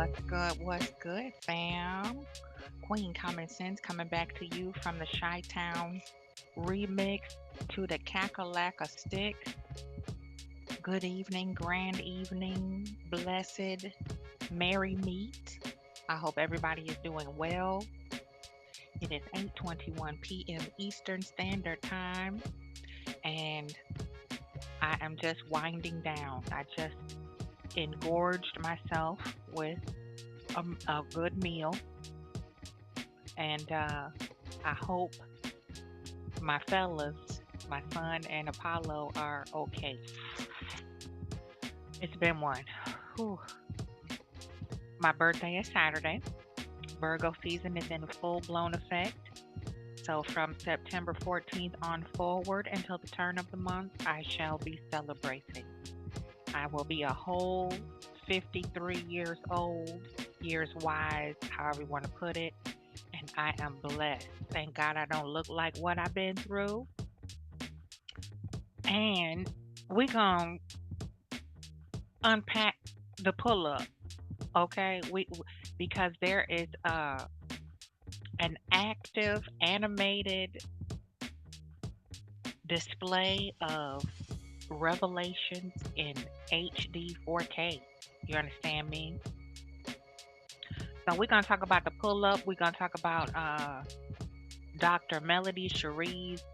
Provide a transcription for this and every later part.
What's good? What's good, fam? Queen Common Sense coming back to you from the Chi Town remix to the Cackalack Stick. Good evening, grand evening, blessed, merry meet. I hope everybody is doing well. It is 8:21 p.m. Eastern Standard Time, and I am just winding down. I just engorged myself with a good meal, and I hope my fellas, my son and Apollo, are okay. It's been one. Whew. My birthday is Saturday. Virgo season is in full blown effect. So from September 14th on forward until the turn of the month, I shall be celebrating. I will be a whole 53 years old, years wise, however you want to put it, and I am blessed. Thank God I don't look like what I've been through. And we gonna unpack the pull up, okay? Because there is an active animated display of revelations in HD 4K. You understand me? So we're gonna talk about the pull up. We're gonna talk about Dr. Melody Cherie's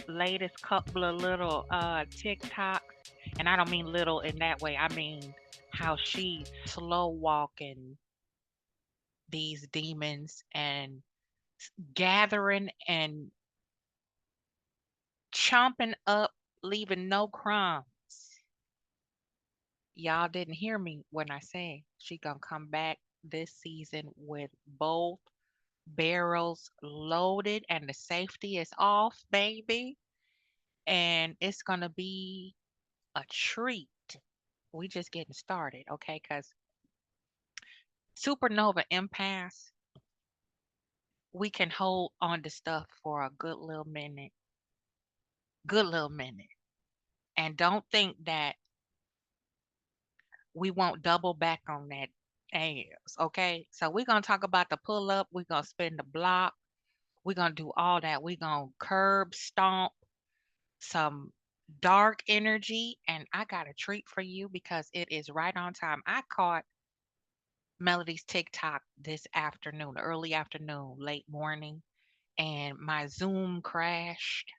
latest couple of little TikToks. And I don't mean little in that way. I mean how she slow walking these demons and gathering and chomping up, leaving no crumbs. Y'all didn't hear me when I said she gonna come back this season with both barrels loaded and the safety is off, baby. And it's gonna be a treat. We just getting started, okay? Because supernova impasse, we can hold on to stuff for a good little minute, good little minute. And don't think that we won't double back on that ass, okay? So we're gonna talk about the pull up, we're gonna spin the block, we're gonna do all that. We're gonna curb stomp some dark energy, and I got a treat for you because it is right on time. I caught Melody's TikTok this afternoon, early afternoon, late morning, and my Zoom crashed.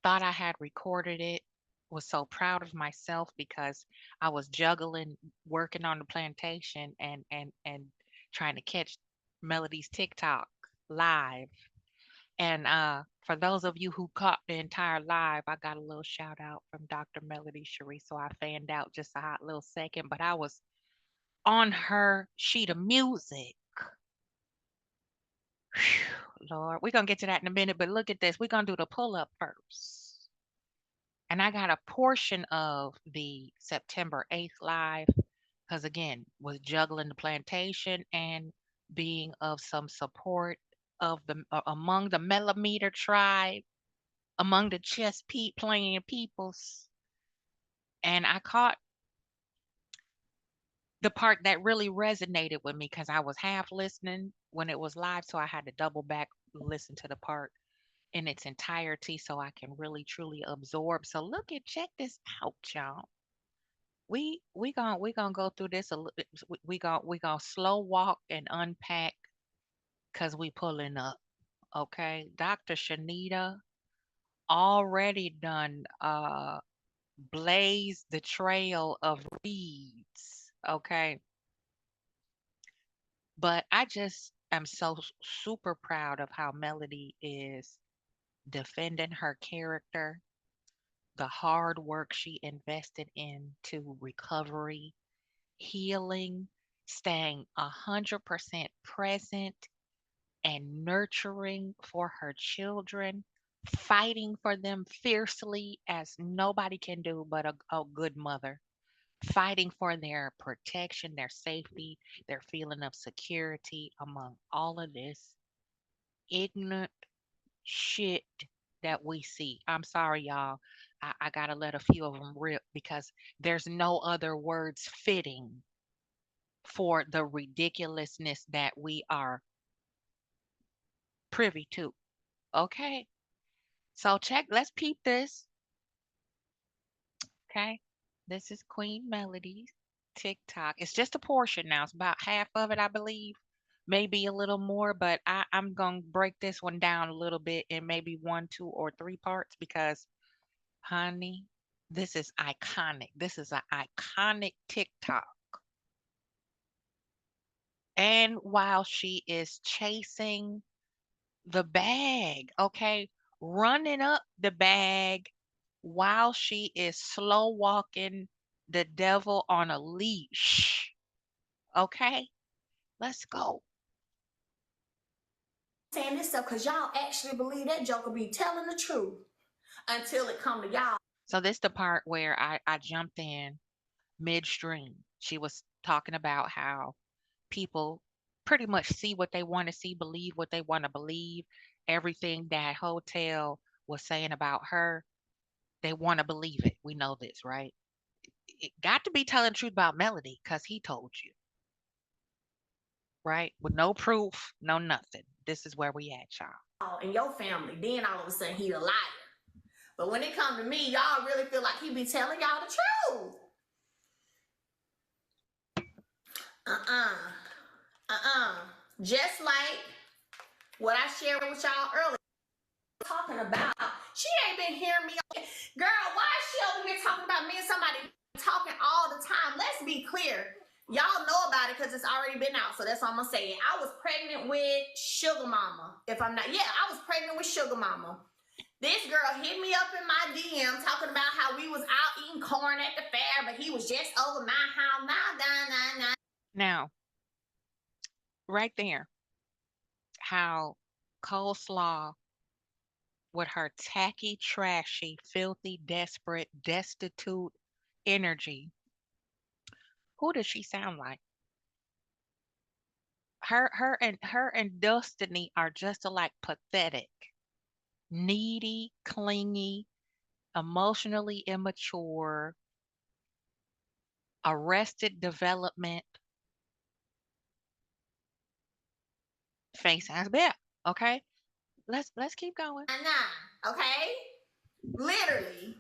Thought I had recorded it. Was so proud of myself because I was juggling working on the plantation and trying to catch Melody's TikTok live. And for those of you who caught the entire live, I got a little shout out from Dr. Melody Cherie. So I fanned out just a hot little second, but I was on her sheet of music. Whew, Lord, we're going to get to that in a minute, but look at this. We're going to do the pull up first. And I got a portion of the September 8th live because, again, was juggling the plantation and being of some support of the among the millimeter tribe, among the chess playing peoples. And I caught the part that really resonated with me because I was half listening when it was live, so I had to double back listen to the part in its entirety so I can really truly absorb. So look at check this out, y'all. We gonna go through this a little. We gonna slow walk and unpack because we pulling up. Okay, Dr. Shanita already done blaze the trail of reads. Okay, but I just am so super proud of how Melody is defending her character, the hard work she invested into recovery, healing, staying 100% present and nurturing for her children, fighting for them fiercely as nobody can do but a good mother, fighting for their protection, their safety, their feeling of security among all of this ignorant shit that we see. I'm sorry, y'all. I got to let a few of them rip because there's no other words fitting for the ridiculousness that we are privy to. Okay. So check, let's peep this. Okay. This is Queen Melody's TikTok. It's just a portion now. It's about half of it, I believe. Maybe a little more, but I'm going to break this one down a little bit in maybe one, two, or three parts because, honey, this is iconic. This is an iconic TikTok. And while she is chasing the bag, okay, running up the bag while she is slow walking the devil on a leash. Okay, let's go. Saying this stuff because y'all actually believe that joker be telling the truth until it come to y'all. So this the part where I jumped in midstream. She was talking about how people pretty much see what they want to see, believe what they want to believe. Everything that hotel was saying about her, they want to believe it. We know this, right? It got to be telling the truth about Melody because he told you, right? With no proof, no nothing. This is where we at, y'all. In your family, then all of a sudden he a liar. But when it come to me, y'all really feel like he be telling y'all the truth. Just like what I shared with y'all earlier. Talking about, she ain't been hearing me. Girl, why is she over here talking about me and somebody talking all the time? Let's be clear. Y'all know about it because it's already been out. So that's what I'm going to say. I was pregnant with Sugar Mama. If I'm not, yeah, I was pregnant with Sugar Mama. This girl hit me up in my DM talking about how we was out eating corn at the fair, but he was just over my house. Now, right there, how coleslaw with her tacky, trashy, filthy, desperate, destitute energy. Who does she sound like? Her and Destiny are just alike pathetic, needy, clingy, emotionally immature, arrested development, face ass bitch. Okay, let's keep going. Okay, literally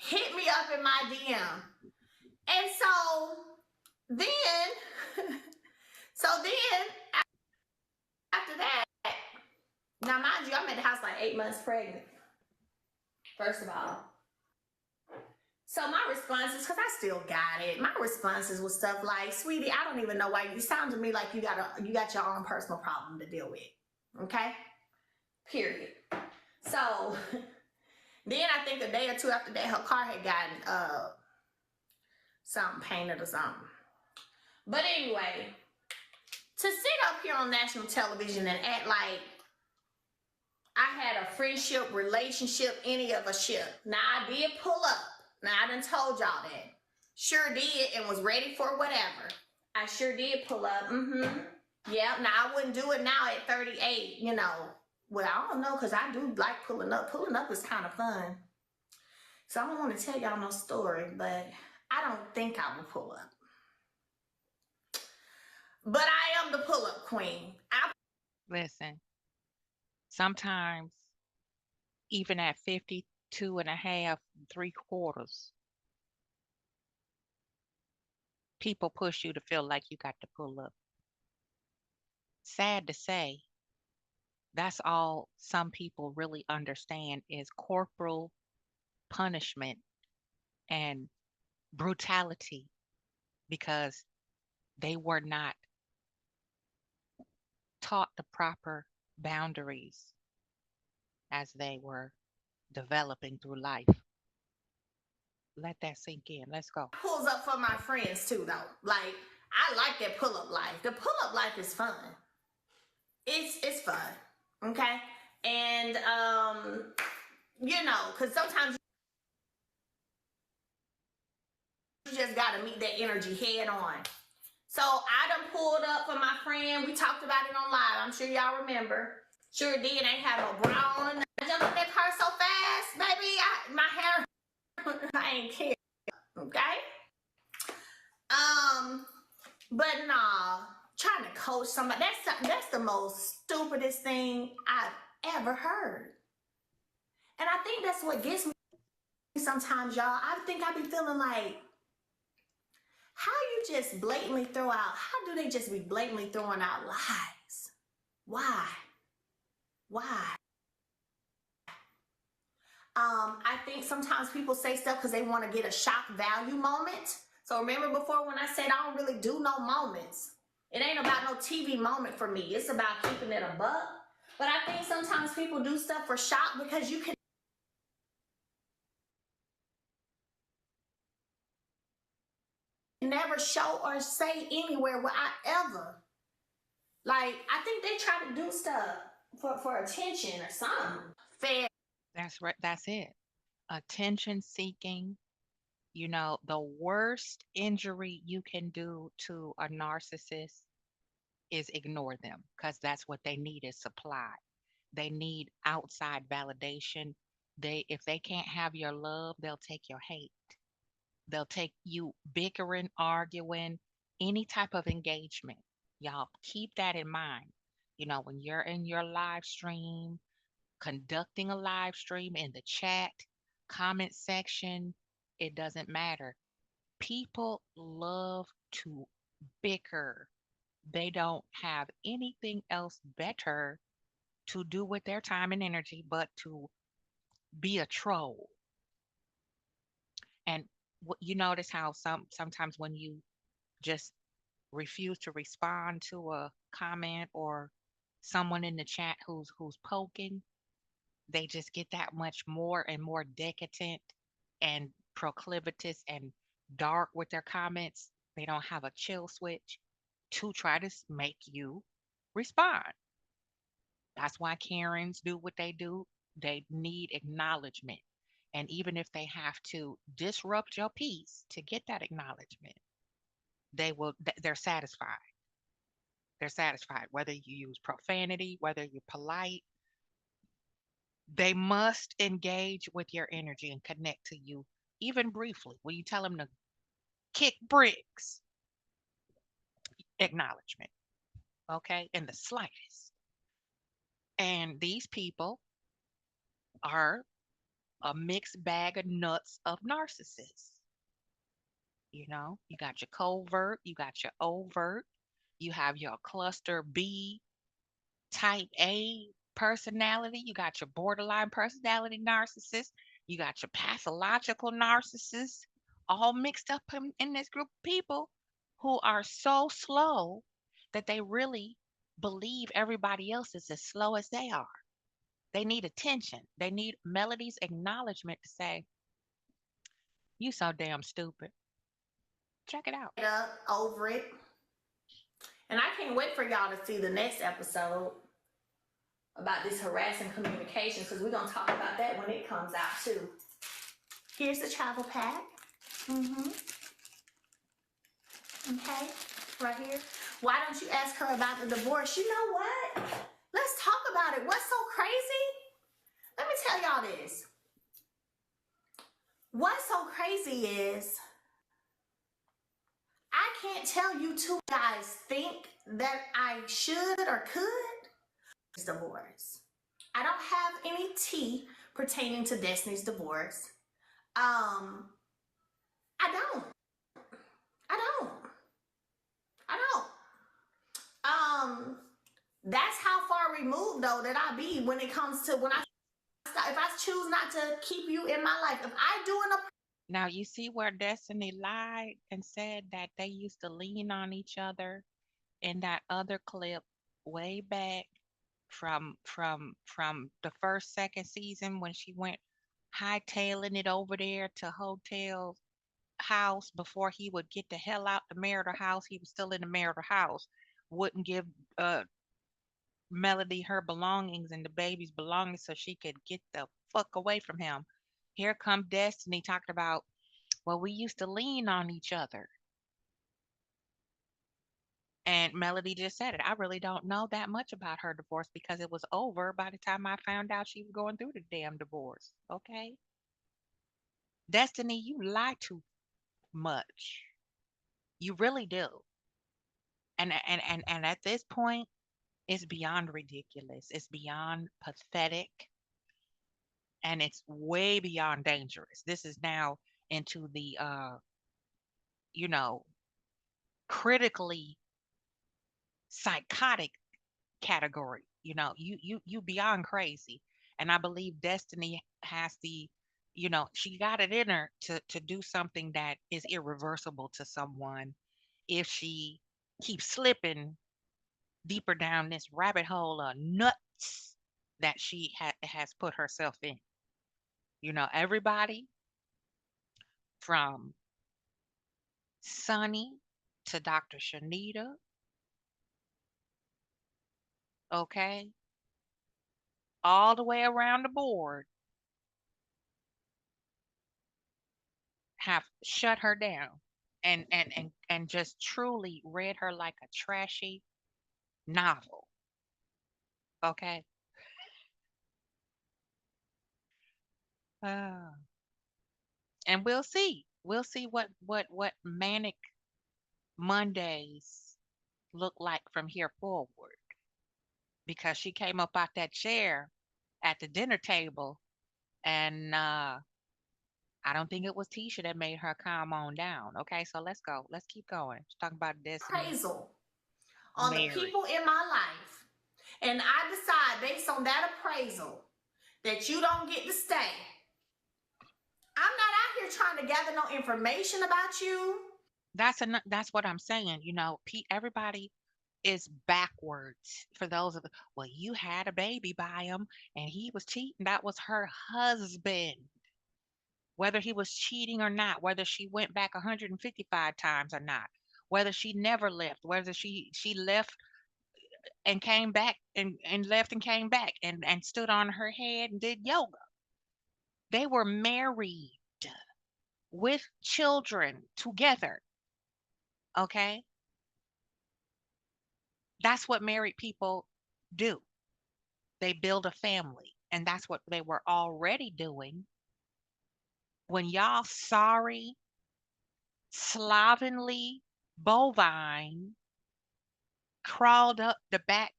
hit me up in my DM, and so then, after that, now mind you, I'm at the house like 8 months pregnant. First of all. So my responses, because I still got it, my responses was stuff like, sweetie, I don't even know why you sound to me like you got your own personal problem to deal with. Okay? Period. So then I think a day or two after that, her car had gotten something painted or something. But anyway, to sit up here on national television and act like I had a friendship, relationship, any of a ship. Now I did pull up. Now I done told y'all that. Sure did and was ready for whatever. I sure did pull up. Yeah, now I wouldn't do it now at 38, you know. Well, I don't know, because I do like pulling up. Pulling up is kind of fun. So I don't want to tell y'all no story, but I don't think I will pull up. But I am the pull-up queen. Listen, sometimes even at 52 and a half, 3/4, people push you to feel like you got to pull up. Sad to say, that's all some people really understand is corporal punishment and brutality because they were not taught the proper boundaries as they were developing through life. Let that sink in. Let's go. Pulls up for my friends too, though. Like, I like that pull-up life. The pull-up life is fun. It's fun. Okay? And you know, because sometimes you just gotta meet that energy head on. So I done pulled up for my friend. We talked about it on live. I'm sure y'all remember. Sure did. Ain't have no bra on. I jumped in that car so fast, baby. My hair, I ain't care. Okay. But nah, trying to coach somebody, that's the most stupidest thing I've ever heard. And I think that's what gets me sometimes, y'all. I think I be feeling like, how you just blatantly throw out, how do they just be blatantly throwing out lies? Why? Why? I think sometimes people say stuff because they want to get a shock value moment. So remember before when I said I don't really do no moments. It ain't about no TV moment for me. It's about keeping it a buck. But I think sometimes people do stuff for shock because you can never show or say anywhere where I ever. Like, I think they try to do stuff for attention or something. Fair. That's right. That's it. Attention seeking. You know, the worst injury you can do to a narcissist is ignore them because that's what they need is supply. They need outside validation. If they can't have your love, they'll take your hate. They'll take you bickering, arguing, any type of engagement. Y'all keep that in mind. You know, when you're in your live stream, conducting a live stream in the chat, comment section, it doesn't matter. People love to bicker. They don't have anything else better to do with their time and energy but to be a troll. And you notice how sometimes when you just refuse to respond to a comment or someone in the chat who's poking, they just get that much more and more decadent and proclivitous and dark with their comments. They don't have a chill switch to try to make you respond. That's why Karens do what they do. They need acknowledgement. And even if they have to disrupt your peace to get that acknowledgement, they're satisfied. They're satisfied whether you use profanity, whether you're polite. They must engage with your energy and connect to you, even briefly. When you tell them to kick bricks, acknowledgement, okay, in the slightest. And these people are a mixed bag of nuts of narcissists. You know, you got your covert, you got your overt, you have your cluster B, type A personality, you got your borderline personality narcissist, you got your pathological narcissist, all mixed up in this group of people who are so slow that they really believe everybody else is as slow as they are. They need attention. They need Melody's acknowledgement to say, "You so damn stupid. Check it out." Up over it. And I can't wait for y'all to see the next episode about this harassing communications because we're going to talk about that when it comes out too. Here's the travel pack. Mm-hmm. Okay, right here. Why don't you ask her about the divorce? You know what? Let's talk about it. What's so crazy? Let me tell y'all this. What's so crazy is I can't tell you two guys think that I should or could divorce. I don't have any tea pertaining to Destiny's divorce. I don't. I don't. I don't. That's how far removed though that I be when it comes to when I if I choose not to keep you in my life. If I do an Now, you see where Destiny lied and said that they used to lean on each other in that other clip way back from the first second season when she went hightailing it over there to hotel house before he would get the hell out the marital house. He was still in the marital house, wouldn't give uh Melody her belongings and the baby's belongings so she could get the fuck away from him. Here come Destiny talking about, well, we used to lean on each other. And Melody just said it. I really don't know that much about her divorce because it was over by the time I found out she was going through the damn divorce. Okay? Destiny, you lie too much. You really do. And at this point, it's beyond ridiculous. It's beyond pathetic, and it's way beyond dangerous. This is now into the you know, critically psychotic category. You beyond crazy. And I believe Destiny has the, she got it in her to do something that is irreversible to someone if she keeps slipping deeper down this rabbit hole of nuts that she has put herself in. Everybody from Sunny to Dr. Shanita, okay, all the way around the board have shut her down and just truly read her like a trashy novel. Okay. uh, and we'll see what manic Mondays look like from here forward, because she came up out that chair at the dinner table, and I don't think it was Tisha that made her calm on down. Okay, so let's go. Let's keep going. She's talking about Destiny Appraisal on the Mary. people in my life, and I decide based on that appraisal that you don't get to stay, I'm not out here trying to gather no information about you. That's what I'm saying. Everybody is backwards for those of well, you had a baby by him and he was cheating. That was her husband. Whether he was cheating or not, whether she went back 155 times or not, whether she never left, whether she left and came back and left and came back and stood on her head and did yoga. They were married with children together. Okay? That's what married people do. They build a family. And that's what they were already doing when y'all sorry, slovenly bovine crawled up the back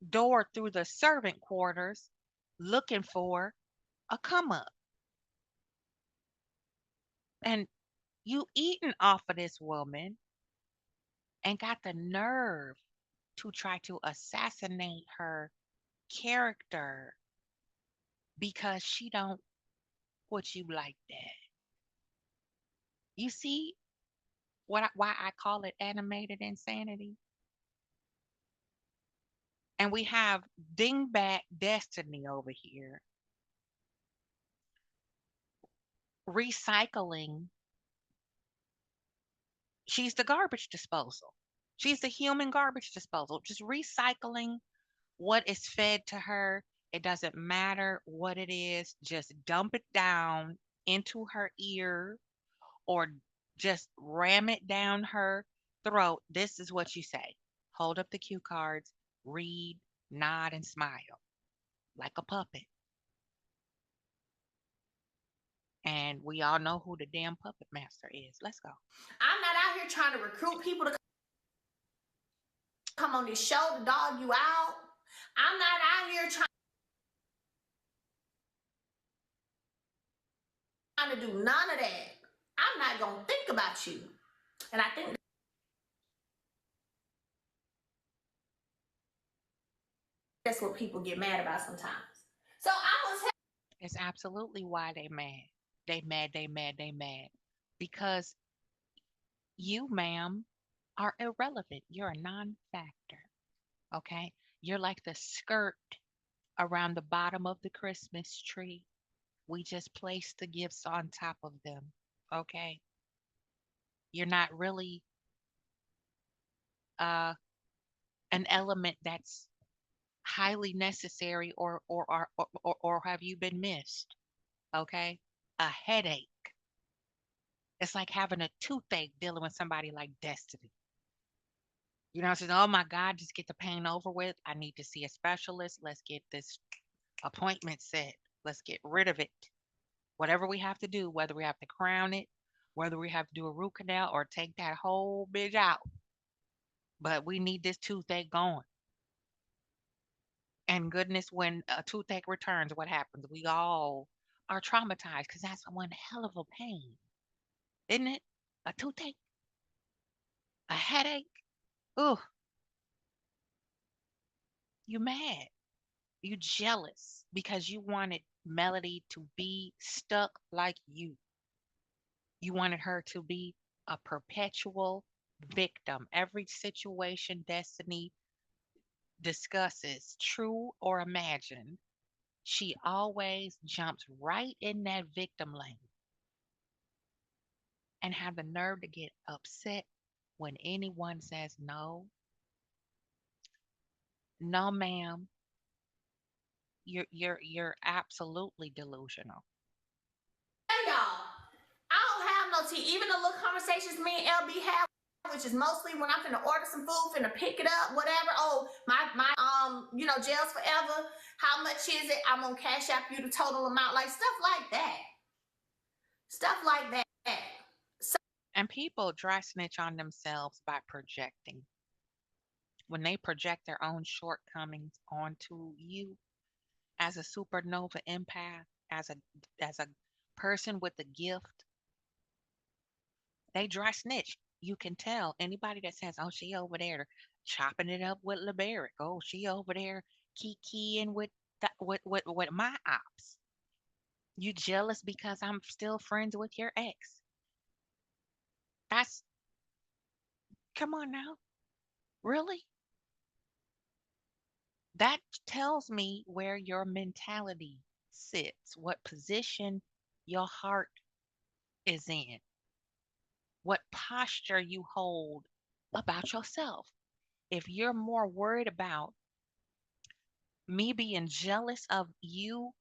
door through the servant quarters looking for a come up. And you eating off of this woman and got the nerve to try to assassinate her character because she don't put you like that. You see why I call it animated insanity? And we have dingbat Destiny over here recycling. She's the garbage disposal. She's the human garbage disposal, just recycling what is fed to her. It doesn't matter what it is, just dump it down into her ear or just ram it down her throat. This is what you say. Hold up the cue cards, read, nod, and smile like a puppet. And we all know who the damn puppet master is. Let's go. I'm not out here trying to recruit people to come on this show to dog you out. I'm not out here trying to do none of that. I'm not going to think about you. And I think that's what people get mad about sometimes. So I was It's absolutely why they mad. They mad, they mad, they mad. Because you, ma'am, are irrelevant. You're a non factor. Okay? You're like the skirt around the bottom of the Christmas tree. We just place the gifts on top of them. Okay? You're not really uh, an element that's highly necessary, or have you been missed? Okay? A headache. It's like having a toothache dealing with somebody like Destiny. Saying, oh my God, just get the pain over with. I need to see a specialist. Let's get this appointment set. Let's get rid of it. Whatever we have to do, whether we have to crown it, whether we have to do a root canal or take that whole bitch out. but we need this toothache going. And goodness, when a toothache returns, what happens? We all are traumatized because that's one hell of a pain, isn't it? A toothache, a headache. Ugh, you mad. You jealous because you wanted Melody to be stuck like you. You wanted her to be a perpetual victim. Every situation Destiny discusses, true or imagined, she always jumps right in that victim lane and have the nerve to get upset when anyone says no, no, ma'am, you're absolutely delusional. Hey y'all, I don't have no tea. Even the little conversations me and LB have, which is mostly when I'm finna order some food, finna pick it up, whatever. Oh, my jails forever. How much is it? I'm gonna cash out you the total amount, like stuff like that. Stuff like that. So, And people dry snitch on themselves by projecting. When they project their own shortcomings onto you as a supernova empath, as a person with a gift, they dry snitch. You can tell anybody that says, "Oh, she over there chopping it up with LeBaric. Oh, she over there kikiing with with my ops. You jealous because I'm still friends with your ex? That's come on now, really? That tells me where your mentality sits, what position your heart is in, what posture you hold about yourself. If you're more worried about me being jealous of you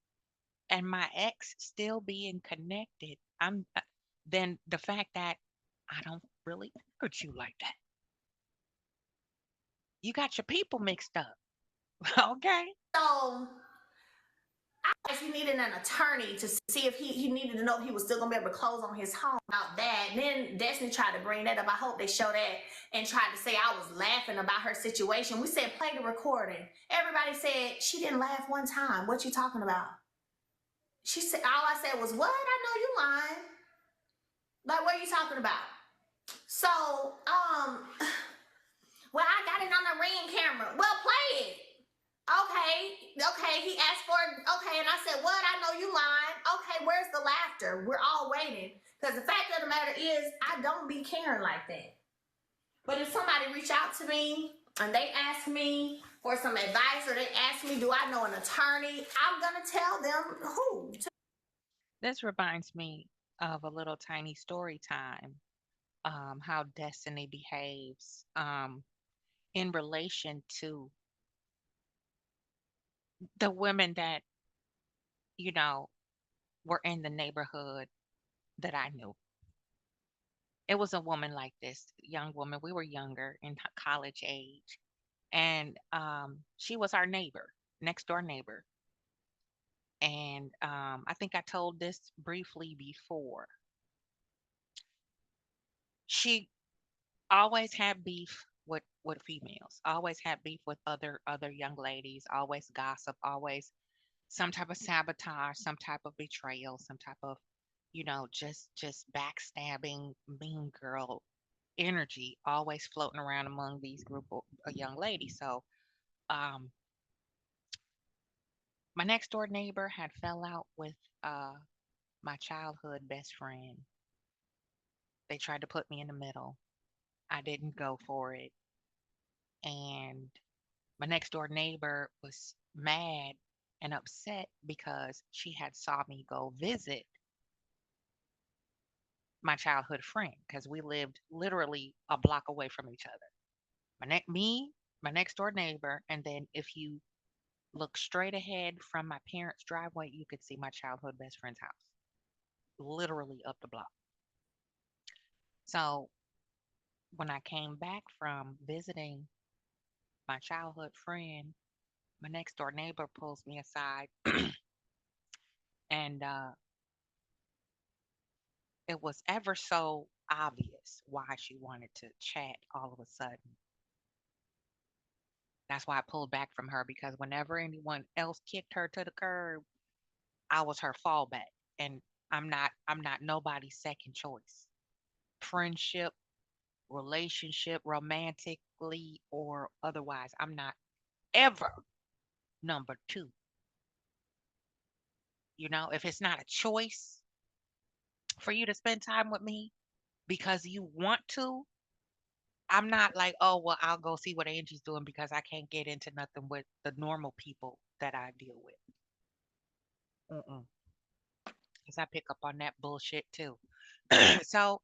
and my ex still being connected, then the fact that I don't really look at you like that. You got your people mixed up. Okay. so if he needed an attorney to see if he needed to know if he was still gonna be able to close on his home about that. And then Destiny tried to bring that up. I hope they show that and tried to say I was laughing about her situation. We said play the recording. Everybody said she didn't laugh one time. What you talking about? She said all I said was, "What? I know you lying. Like what are you talking about?" So, well, I got it on the ring camera. Well, play it. Okay. He asked for it. Okay, and I said, "What? I know you lying." Okay, where's the laughter? We're all waiting because the fact of the matter is, I don't be caring like that. But if somebody reach out to me and they ask me for some advice or they ask me, "Do I know an attorney?" I'm gonna tell them who. This reminds me of a little tiny story time, how destiny behaves in relation to the women that, you know, were in the neighborhood that I knew. It was a woman like this, young woman. We were younger in college age. And she was our neighbor, next door neighbor. And I think I told this briefly before. She always had beef with females, always had beef with other young ladies, always gossip, always some type of sabotage, some type of betrayal, some type of, just backstabbing, mean girl energy always floating around among these group of young ladies. So um my next door neighbor had fell out with uh my childhood best friend. They tried to put me in the middle. I didn't go for it. And my next door neighbor was mad and upset because she had saw me go visit my childhood friend because we lived literally a block away from each other. My next door neighbor, and then if you look straight ahead from my parents' driveway, you could see my childhood best friend's house, literally up the block. So when I came back from visiting my childhood friend, my next door neighbor pulls me aside and it was ever so obvious why she wanted to chat all of a sudden. That's why I pulled back from her because whenever anyone else kicked her to the curb, I was her fallback. And I'm not nobody's second choice. Friendship, relationship, romantically or otherwise, I'm not ever number two. If it's not a choice for you to spend time with me because you want to, I'm not like, oh, well, I'll go see what Angie's doing because I can't get into nothing with the normal people that I deal with. Mm-mm. Because I pick up on that bullshit too. So,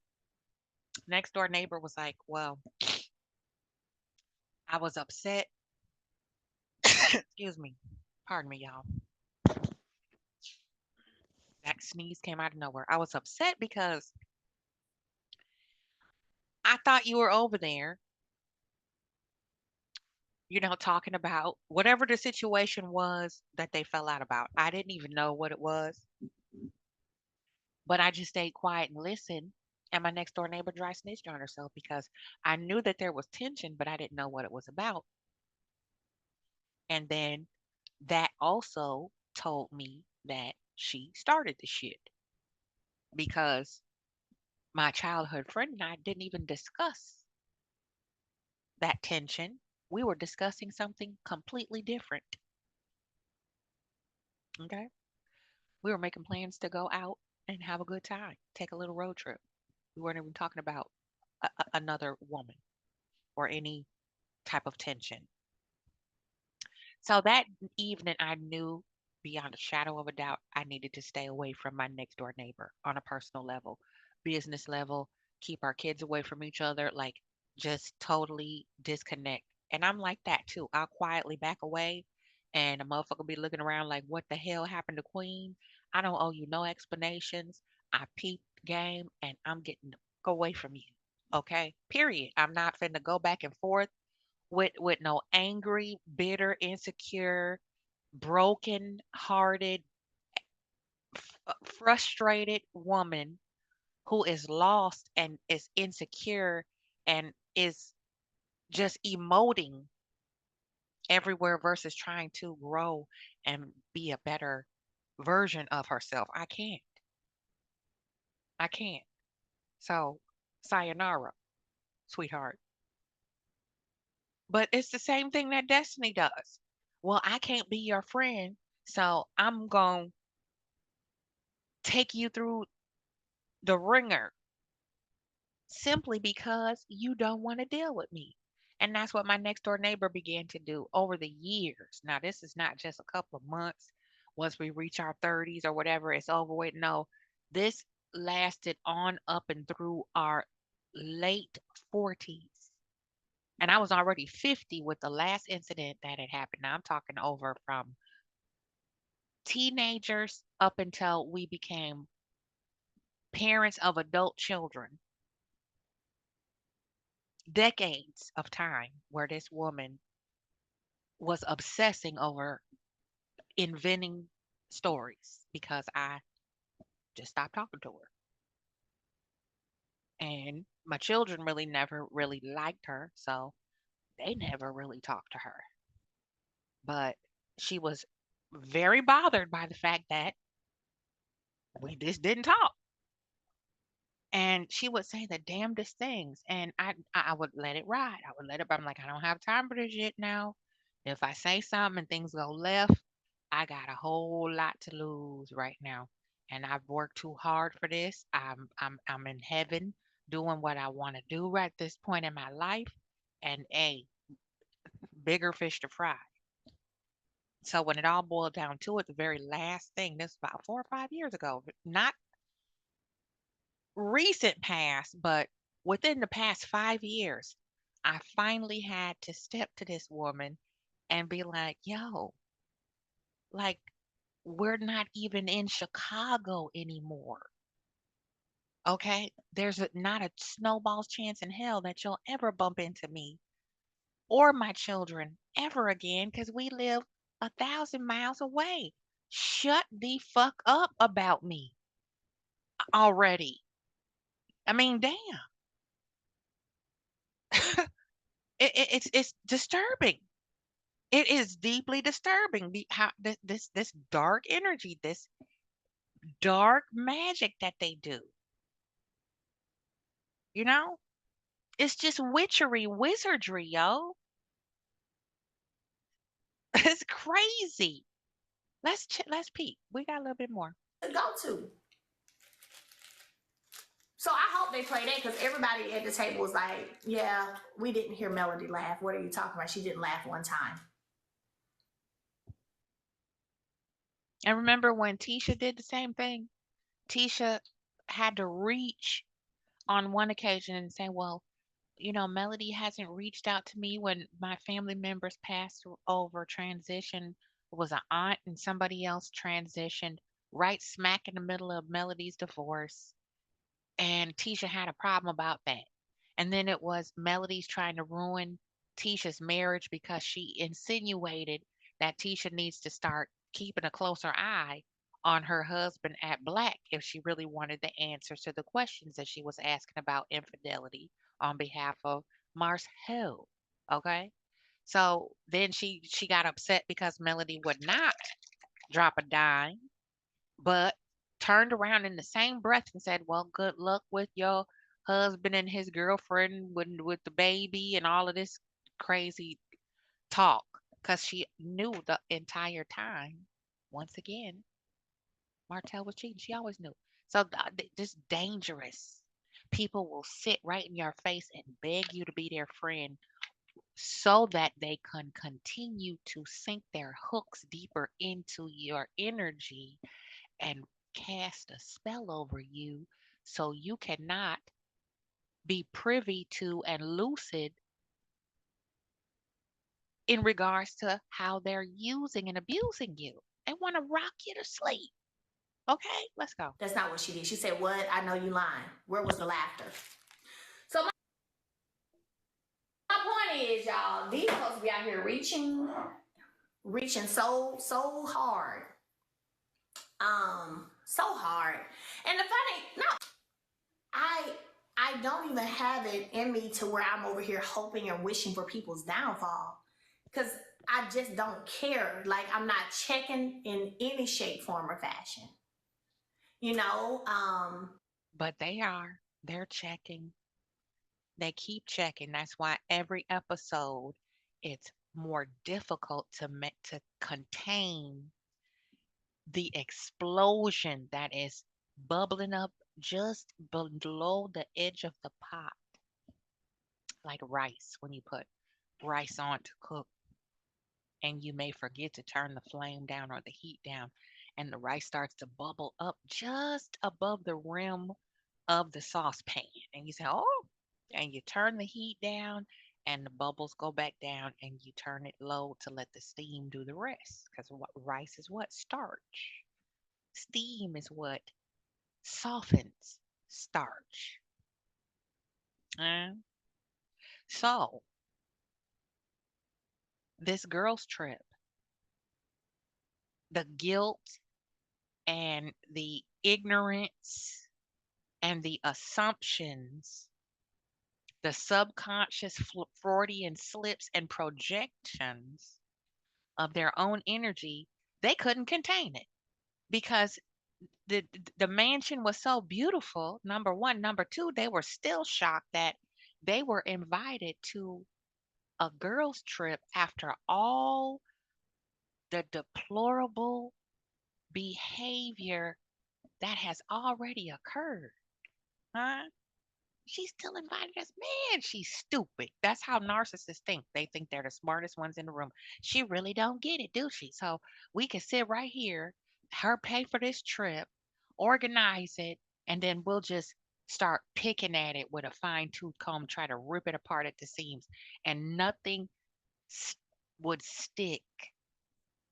next door neighbor was like, well, I was upset. Excuse me. Pardon me, y'all. That sneeze came out of nowhere. I was upset because I thought you were over there, talking about whatever the situation was that they fell out about. I didn't even know what it was, but I just stayed quiet and listened. And my next door neighbor dry snitched on herself because I knew that there was tension, but I didn't know what it was about. And then that also told me that she started the shit because my childhood friend and I didn't even discuss that tension. We were discussing something completely different. Okay. We were making plans to go out and have a good time, take a little road trip. We weren't even talking about another woman or any type of tension. So that evening, I knew beyond a shadow of a doubt I needed to stay away from my next door neighbor on a personal level, business level, keep our kids away from each other, like just totally disconnect. And I'm like that too. I'll quietly back away and a motherfucker be looking around like, what the hell happened to Queen? I don't owe you no explanations. I peeped game and I'm getting the fuck away from you. Okay? Period. I'm not finna go back and forth with no angry, bitter, insecure, broken hearted, frustrated woman who is lost and is insecure and is just emoting everywhere versus trying to grow and be a better version of herself. I can't. I can't. So, sayonara, sweetheart. But it's the same thing that Destiny does. Well, I can't be your friend, so I'm going to take you through the ringer simply because you don't want to deal with me. And that's what my next door neighbor began to do over the years. Now, this is not just a couple of months. Once we reach our 30s or whatever, it's over with. No, this lasted on up and through our late 40s. And I was already 50 with the last incident that had happened. Now, I'm talking over from teenagers up until we became parents of adult children, decades of time where this woman was obsessing over inventing stories because I just stopped talking to her. And my children really never really liked her, so they never really talked to her. But she was very bothered by the fact that we just didn't talk. And she would say the damnedest things, and I would let it ride. I would let it. I'm like, I don't have time for this shit now. If I say something and things go left, I got a whole lot to lose right now, and I've worked too hard for this. I'm in heaven doing what I want to do right this point in my life, and a bigger fish to fry. So when it all boiled down to it, the very last thing, this was about 4 or 5 years ago, not recent past, but within the past 5 years, I finally had to step to this woman and be like, yo, like, we're not even in Chicago anymore. Okay. Not a snowball's chance in hell that you'll ever bump into me or my children ever again because we live 1,000 miles away. Shut the fuck up about me already. I mean, damn. It's disturbing. It is deeply disturbing. How this dark energy, this dark magic that they do. You know, it's just witchery, wizardry, yo. It's crazy. Let's peek. We got a little bit more. To go to. So I hope they play that because everybody at the table was like, yeah, we didn't hear Melody laugh. What are you talking about? She didn't laugh one time. And remember when Tisha did the same thing? Tisha had to reach on one occasion and say, well, Melody hasn't reached out to me when my family members passed over, transitioned, was an aunt and somebody else transitioned right smack in the middle of Melody's divorce. And Tisha had a problem about that. And then it was Melody's trying to ruin Tisha's marriage because she insinuated that Tisha needs to start keeping a closer eye on her husband at Black if she really wanted the answers to the questions that she was asking about infidelity on behalf of Marcel. Okay? So then she got upset because Melody would not drop a dime, but turned around in the same breath and said, well, good luck with your husband and his girlfriend with the baby and all of this crazy talk. Because she knew the entire time, once again, Martell was cheating. She always knew. So this dangerous. People will sit right in your face and beg you to be their friend so that they can continue to sink their hooks deeper into your energy and cast a spell over you so you cannot be privy to and lucid in regards to how they're using and abusing you. They want to rock you to sleep. Okay, let's go. That's not what she did. She said, what? I know you lying. Where was the laughter? So my point is, y'all, these folks be out here reaching so hard. So hard. And the funny, no, I don't even have it in me to where I'm over here hoping and wishing for people's downfall. Because I just don't care. Like, I'm not checking in any shape, form, or fashion. You know? But they are. They're checking. They keep checking. That's why every episode it's more difficult to contain the explosion that is bubbling up just below the edge of the pot, like rice when you put rice on to cook and you may forget to turn the flame down or the heat down and the rice starts to bubble up just above the rim of the saucepan and you say oh, and you turn the heat down and the bubbles go back down and you turn it low to let the steam do the rest because rice is what starch. Steam is what softens starch. Uh, so, this girl's trip, the guilt and the ignorance and the assumptions, the subconscious Freudian slips and projections of their own energy, they couldn't contain it because the the mansion was so beautiful. Number one, number two, they were still shocked that they were invited to a girls' trip after all the deplorable behavior that has already occurred. Huh? She's still invited us. Man, she's stupid. That's how narcissists think. They think they're the smartest ones in the room. She really don't get it, do she? So we can sit right here, her pay for this trip, organize it, and then we'll just start picking at it with a fine tooth comb, try to rip it apart at the seams, and nothing would stick.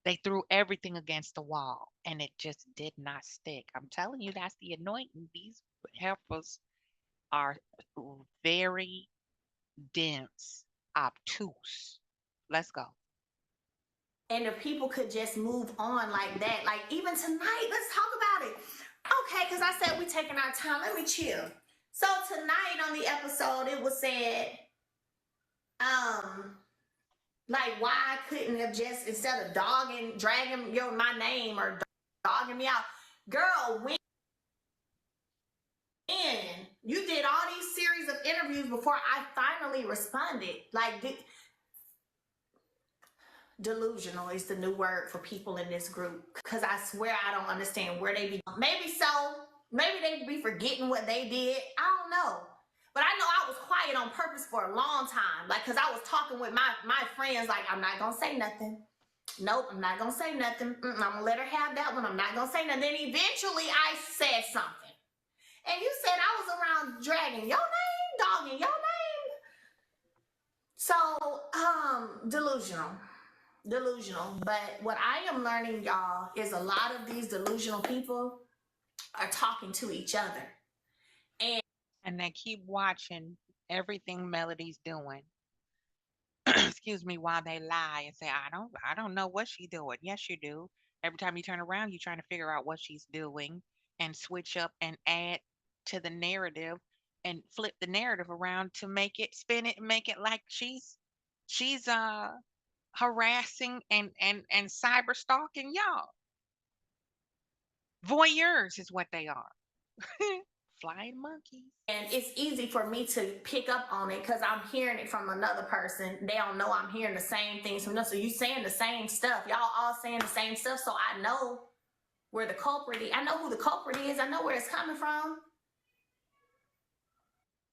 They threw everything against the wall and it just did not stick. I'm telling you, that's the anointing. These heifers are very dense, obtuse. Let's go. And if people could just move on like that, like even tonight, let's talk about it. Okay, because I said we taking our time. Let me chill. So tonight on the episode, it was said, Like, why I couldn't have just, instead of dragging my name or dogging me out, girl, when you did all these series of interviews before I finally responded. Like, delusional is the new word for people in this group, because I swear I don't understand where they be. Maybe they be forgetting what they did. I don't know. But I know I was quiet on purpose for a long time. Like, because I was talking with my friends, like, I'm not going to say nothing. Nope, I'm not going to say nothing. I'm going to let her have that one. I'm not going to say nothing. Then eventually I said something. And you said I was around dragging your name, dogging your name. So, delusional. But what I am learning, y'all, is a lot of these delusional people are talking to each other. And they keep watching everything Melody's doing. Excuse me, while they lie and say, I don't know what she's doing. Yes, you do. Every time you turn around, you're trying to figure out what she's doing and switch up and add to the narrative and flip the narrative around to make it spin it and make it like she's harassing and cyber stalking y'all. Voyeurs is what they are. Flying monkeys. And it's easy for me to pick up on it because I'm hearing it from another person. They don't know I'm hearing the same things from them. So you saying the same stuff. Y'all all saying the same stuff. So I know where the culprit is. I know who the culprit is. I know where it's coming from.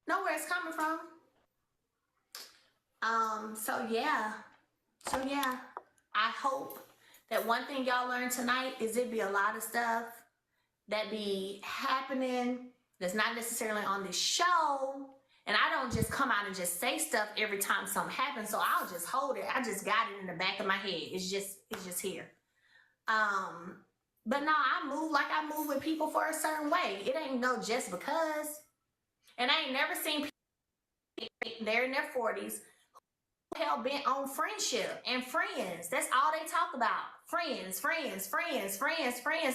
Know where it's coming from. So yeah. I hope that one thing y'all learned tonight is it be a lot of stuff that be happening that's not necessarily on this show. And I don't just come out and just say stuff every time something happens. So I'll just hold it. I just got it in the back of my head. It's just here. But no, I move like I move with people for a certain way. It ain't no just because. And I ain't never seen people, they're in their 40s, hell bent on friendship and friends. That's all they talk about. Friends.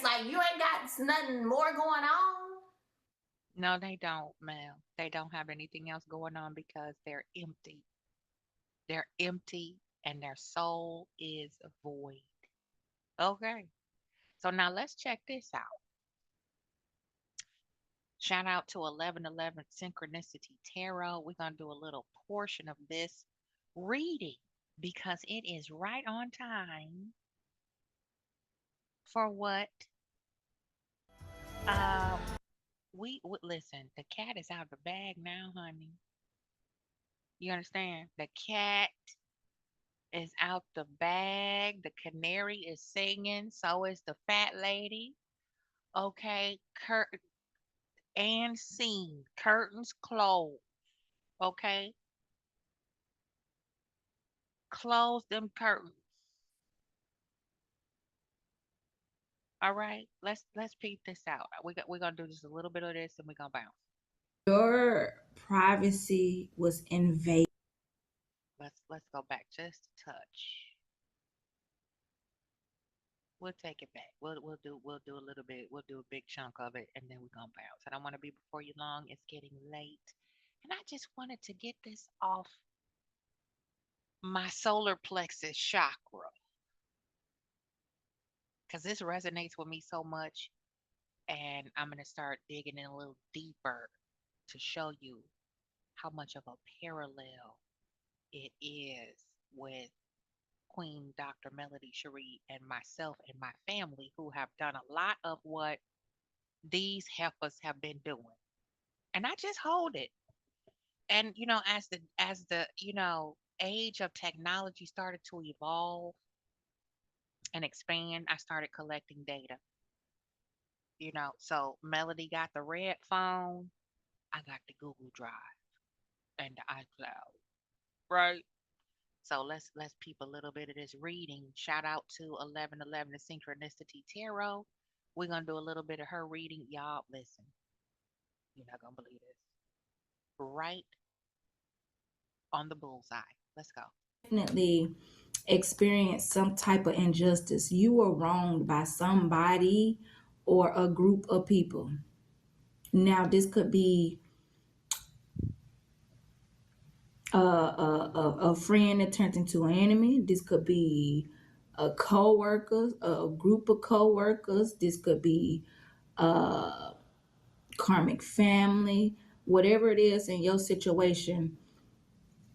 Like, you ain't got nothing more going on. No, they don't, Mel. They don't have anything else going on because they're empty. They're empty and their soul is void. Okay. So now let's check this out. Shout out to 1111 Synchronicity Tarot. We're going to do a little portion of this reading because it is right on time for what we listen. The cat is out of the bag now, honey. You understand? The cat is out the bag. The canary is singing. So is the fat lady. Okay. And scene. Curtains closed. Okay. Close them curtains. All right. Let's peep this out. We're gonna do just a little bit of this and we're gonna bounce. Your privacy was invaded. Let's go back just a touch. We'll take it back. We'll do a little bit. We'll do a big chunk of it, and then we're gonna bounce. I don't want to be before you long. It's getting late, and I just wanted to get this off my solar plexus chakra because this resonates with me so much, and I'm gonna start digging in a little deeper to show you how much of a parallel it is with Queen Dr. Melody Cherie and myself and my family who have done a lot of what these heifers have been doing. And I just hold it. And as the age of technology started to evolve and expand, I started collecting data. So Melody got the red phone, I got the Google Drive and the iCloud. Right? So let's peep a little bit of this reading. Shout out to 1111 the Synchronicity Tarot. We're gonna do a little bit of her reading. Y'all listen. You're not gonna believe this. Right on the bullseye. Let's go. Definitely experienced some type of injustice. You were wronged by somebody or a group of people. Now, this could be a friend that turns into an enemy. This could be a co-worker, a group of co-workers. This could be a karmic family, whatever it is in your situation.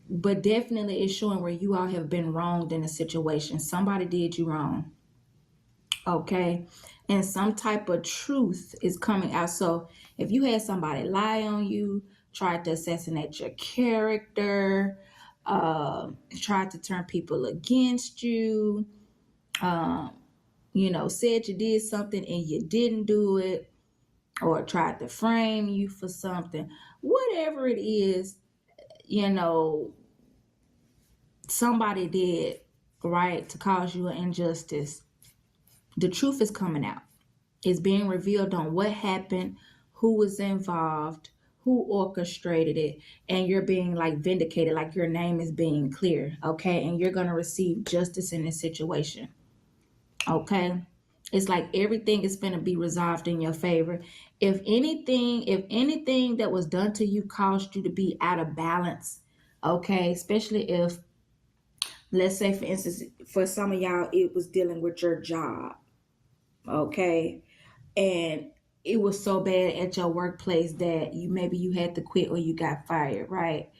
But definitely it's showing where you all have been wronged in a situation. Somebody did you wrong. Okay. And some type of truth is coming out. So if you had somebody lie on you, tried to assassinate your character, tried to turn people against you, um, said you did something and you didn't do it, or tried to frame you for something, whatever it is, you know, somebody did, right, to cause you an injustice. The truth is coming out. It's being revealed on what happened, who was involved, who orchestrated it, and you're being like vindicated, like your name is being clear, okay? And you're going to receive justice in this situation, okay? It's like everything is going to be resolved in your favor. If anything that was done to you caused you to be out of balance, okay? Especially if, let's say, for instance, for some of y'all, it was dealing with your job, okay? And it was so bad at your workplace that you had to quit or you got fired, right?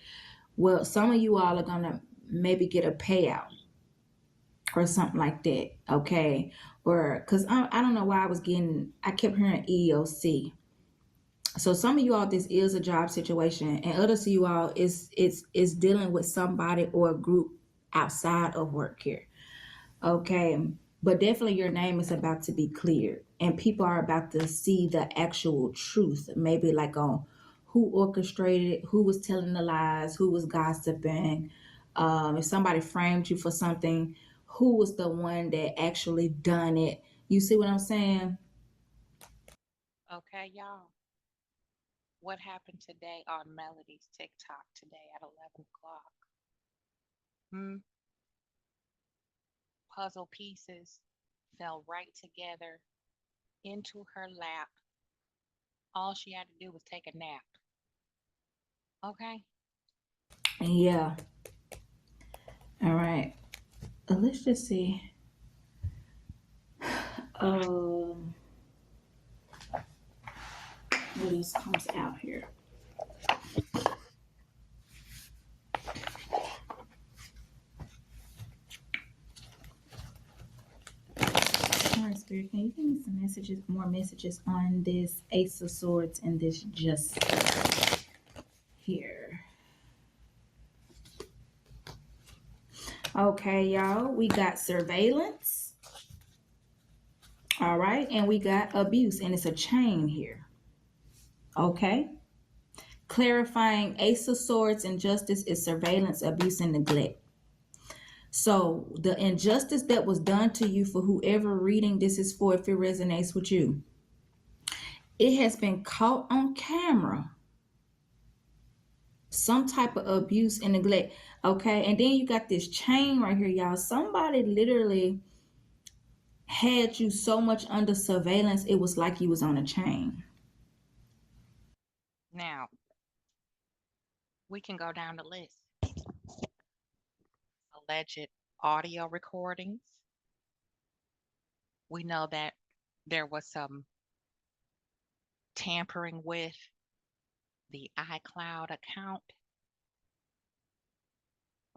Well, some of you all are gonna maybe get a payout or something like that, okay? Or because I don't know why I kept hearing EOC. So some of you all, this is a job situation, and others of you all is dealing with somebody or a group outside of work here. Okay. But definitely your name is about to be cleared and people are about to see the actual truth, maybe like on who orchestrated it, who was telling the lies, who was gossiping. If somebody framed you for something, who was the one that actually done it? You see what I'm saying? Okay, y'all. What happened today on Melody's TikTok today at 11 o'clock? Hmm? Puzzle pieces fell right together into her lap. All she had to do was take a nap. Okay? Yeah. All right. Let's just see. Um, what else comes out here? All right, Spirit, can you give me some messages, more messages on this Ace of Swords and this Justice here? Okay, y'all, we got surveillance. All right, and we got abuse, and it's a chain here. Okay. Clarifying Ace of Swords and Justice is surveillance, abuse, and neglect. So the injustice that was done to you, for whoever reading this is for, if it resonates with you, it has been caught on camera. Some type of abuse and neglect. Okay. And then you got this chain right here, y'all. Somebody literally had you so much under surveillance, it was like you was on a chain. Now, we can go down the list. Alleged audio recordings. We know that there was some tampering with the iCloud account.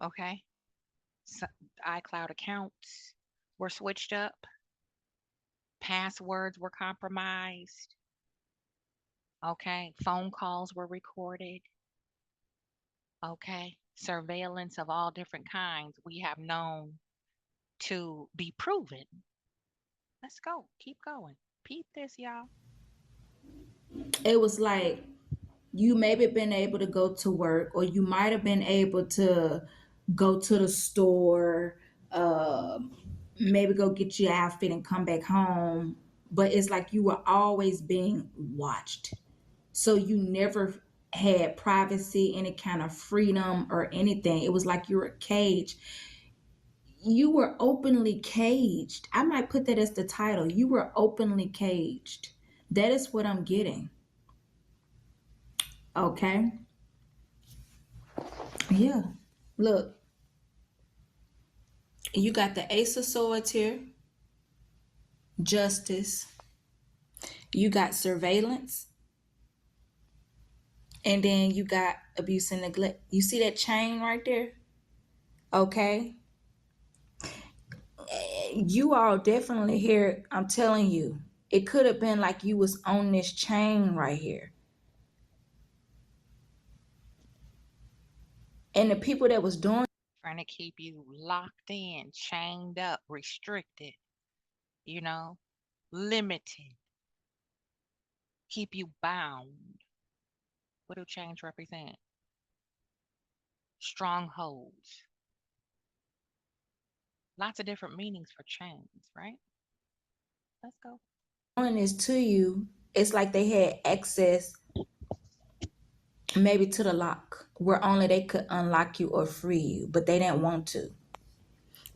Okay. So, iCloud accounts were switched up, passwords were compromised. Okay. Phone calls were recorded. Okay. Surveillance of all different kinds we have known to be proven. Let's go. Keep going. Peep this, y'all. It was like you maybe been able to go to work, or you might have been able to go to the store, uh, maybe go get your outfit and come back home. But it's like you were always being watched. So you never had privacy, any kind of freedom or anything. It was like you were caged. You were openly caged. I might put that as the title. You were openly caged. That is what I'm getting. Okay. Yeah. Look, you got the Ace of Swords here, justice. You got surveillance, and then you got abuse and neglect. You see that chain right there? Okay. You all definitely here. I'm telling you, it could have been like you was on this chain right here. And the people that was doing Trying to keep you locked in, chained up, restricted, you know, limited, keep you bound. What do chains represent? Strongholds. Lots of different meanings for chains, right? Let's go. this to you, it's like they had access maybe to the lock where only they could unlock you or free you, but they didn't want to.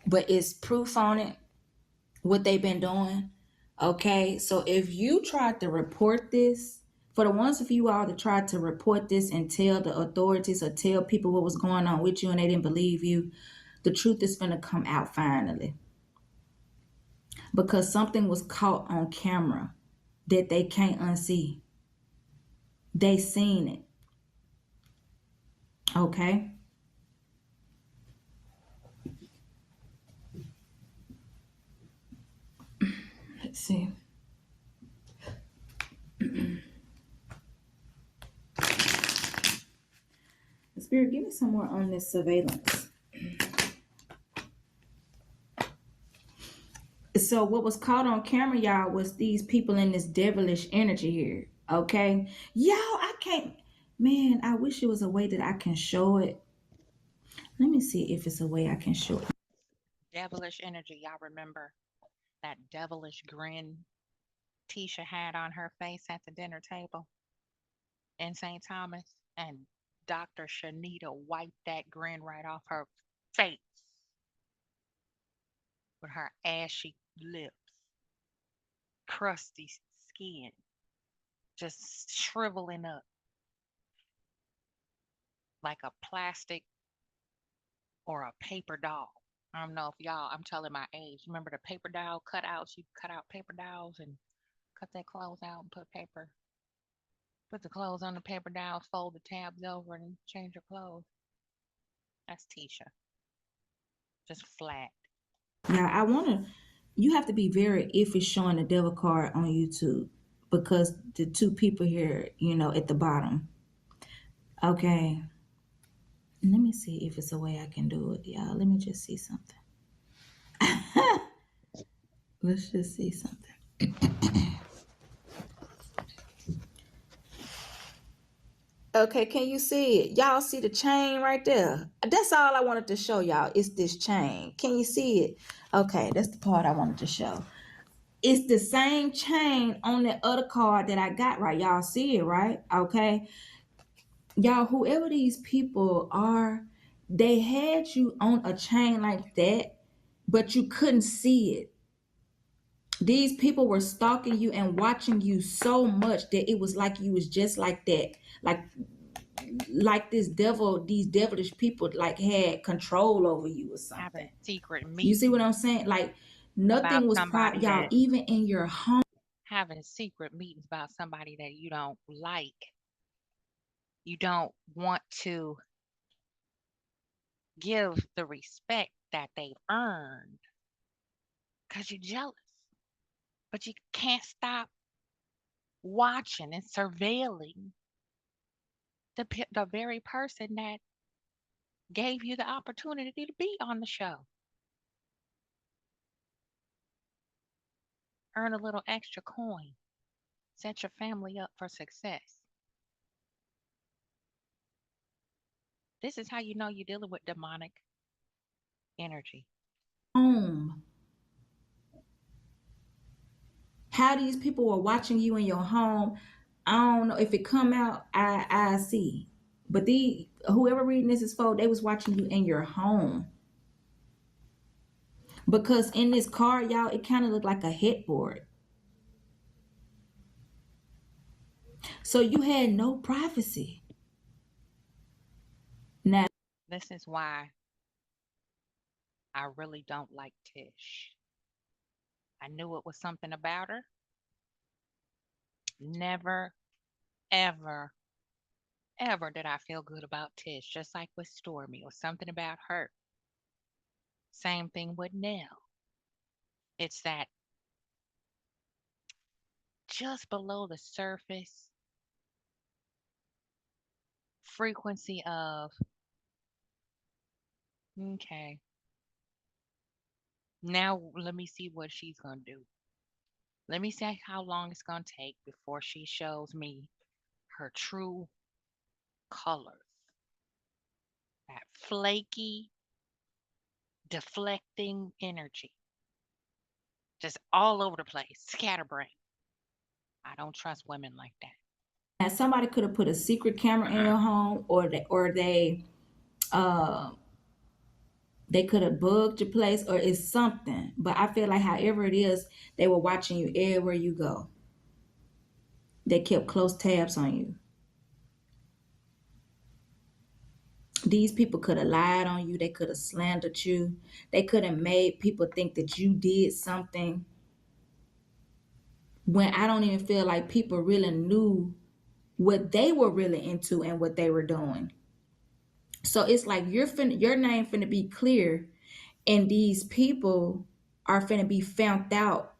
But it's proof on it, what they've been doing. Okay, so if you tried to report this, for the ones of you all that tried to report this and tell the authorities or tell people what was going on with you and they didn't believe you, the truth is going to come out finally. Because something was caught on camera that they can't unsee. They seen it. Okay? Let's see. Spirit, give me some more on this surveillance. So what was caught on camera, y'all, was these people in this devilish energy here. Okay? Y'all, I can't. Man, I wish it was a way that I can show it. Let me see if it's a way I can show it. Devilish energy. Y'all remember that devilish grin Tisha had on her face at the dinner table in St. Thomas? And Dr. Shanita wiped that grin right off her face with her ashy lips, crusty skin, just shriveling up like a plastic or a paper doll. I don't know if y'all, I'm telling my age. Remember the paper doll cutouts? You cut out paper dolls and cut their clothes out and put the clothes on the paper dolls, fold the tabs over and change your clothes. That's Tisha. Just flat. Now, you have to be very iffy showing the devil card on YouTube because the two people here, at the bottom. Okay. Let me see if it's a way I can do it, y'all. Let me just see something. Let's just see something. Okay, can you see it? Y'all see the chain right there? That's all I wanted to show y'all. It's this chain. Can you see it? Okay, that's the part I wanted to show. It's the same chain on the other card that I got, right? Y'all see it, right? Okay. Y'all, whoever these people are, they had you on a chain like that, but you couldn't see it. These people were stalking you and watching you so much that it was like you was just like that. Like these devilish people like had control over you or Having something. secret You see what meetings I'm saying? Like about nothing was somebody y'all, that even in your home. having secret meetings about somebody that you don't like. You don't want to give the respect that they've earned because you're jealous. But you can't stop watching and surveilling the very person that gave you the opportunity to be on the show. Earn a little extra coin. Set your family up for success. This is how you know you're dealing with demonic energy. Home. How these people were watching you in your home, I don't know if it come out. I see, but the whoever reading this is for, they was watching you in your home because in this card, y'all, it kind of looked like a headboard. So you had no privacy. Now This is why I really don't like Tish. I knew it was something about her. Never, ever, ever did I feel good about Tish. Just like with Stormy, it was something about her. Same thing with Nell. It's that just below the surface frequency of, okay, now let me see what she's going to do. Let me see how long it's going to take before she shows me her true colors. That flaky, deflecting energy. Just all over the place, scatterbrain. I don't trust women like that. Now somebody could have put a secret camera in your home, or uh they could have bugged your place, or it's something. But I feel like however it is, they were watching you everywhere you go. They kept close tabs on you. These people could have lied on you. They could have slandered you. They could have made people think that you did something when I don't even feel like people really knew what they were really into and what they were doing. So it's like your name finna be clear, and these people are finna be found out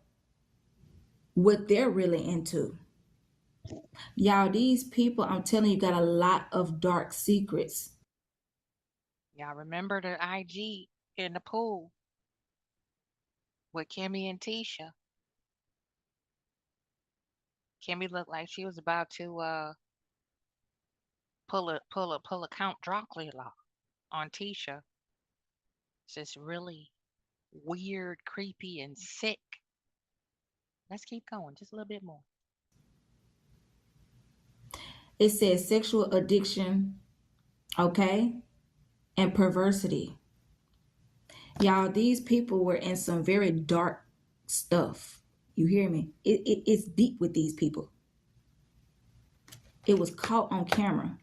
what they're really into. Y'all, these people, I'm telling you, got a lot of dark secrets. Y'all remember the IG in the pool with Kimmy and Tisha? Kimmy looked like she was about to pull a Count Dracula on Tisha. It's just really weird, creepy, and sick. Let's keep going, just a little bit more. It says sexual addiction, okay, and perversity. Y'all, these people were in some very dark stuff. You hear me? It's deep with these people. It was caught on camera.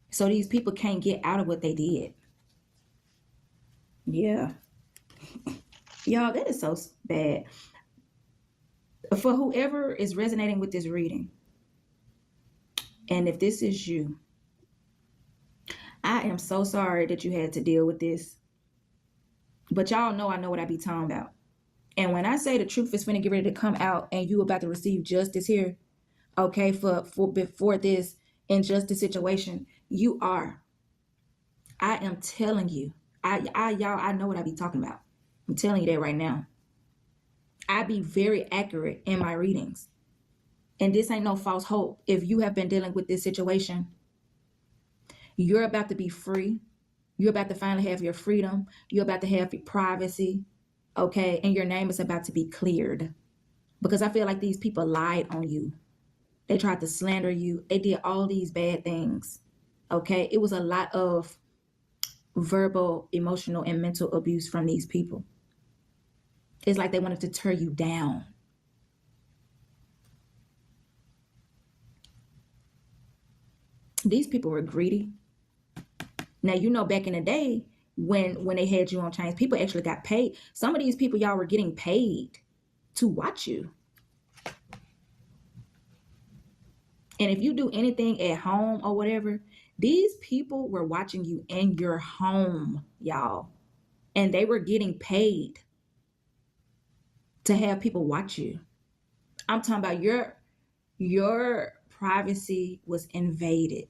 So these people can't get out of what they did. Yeah. Y'all, that is so bad. For whoever is resonating with this reading, and if this is you, I am so sorry that you had to deal with this. But y'all know I know what I be talking about. And when I say the truth is finna get ready to come out and you about to receive justice here, okay, for before this injustice situation, you are. I am telling you. Y'all, I know what I be talking about. I'm telling you that right now. I be very accurate in my readings. And this ain't no false hope. If you have been dealing with this situation, you're about to be free. You're about to finally have your freedom. You're about to have your privacy. Okay. And your name is about to be cleared. Because I feel like these people lied on you. They tried to slander you. They did all these bad things. Okay. It was a lot of verbal, emotional, and mental abuse from these people. It's like they wanted to tear you down. These people were greedy. Now, you know, back in the day when they had you on chains, people actually got paid. Some of these people, y'all, were getting paid to watch you. And if you do anything at home or whatever, these people were watching you in your home, y'all. And they were getting paid to have people watch you. I'm talking about your privacy was invaded.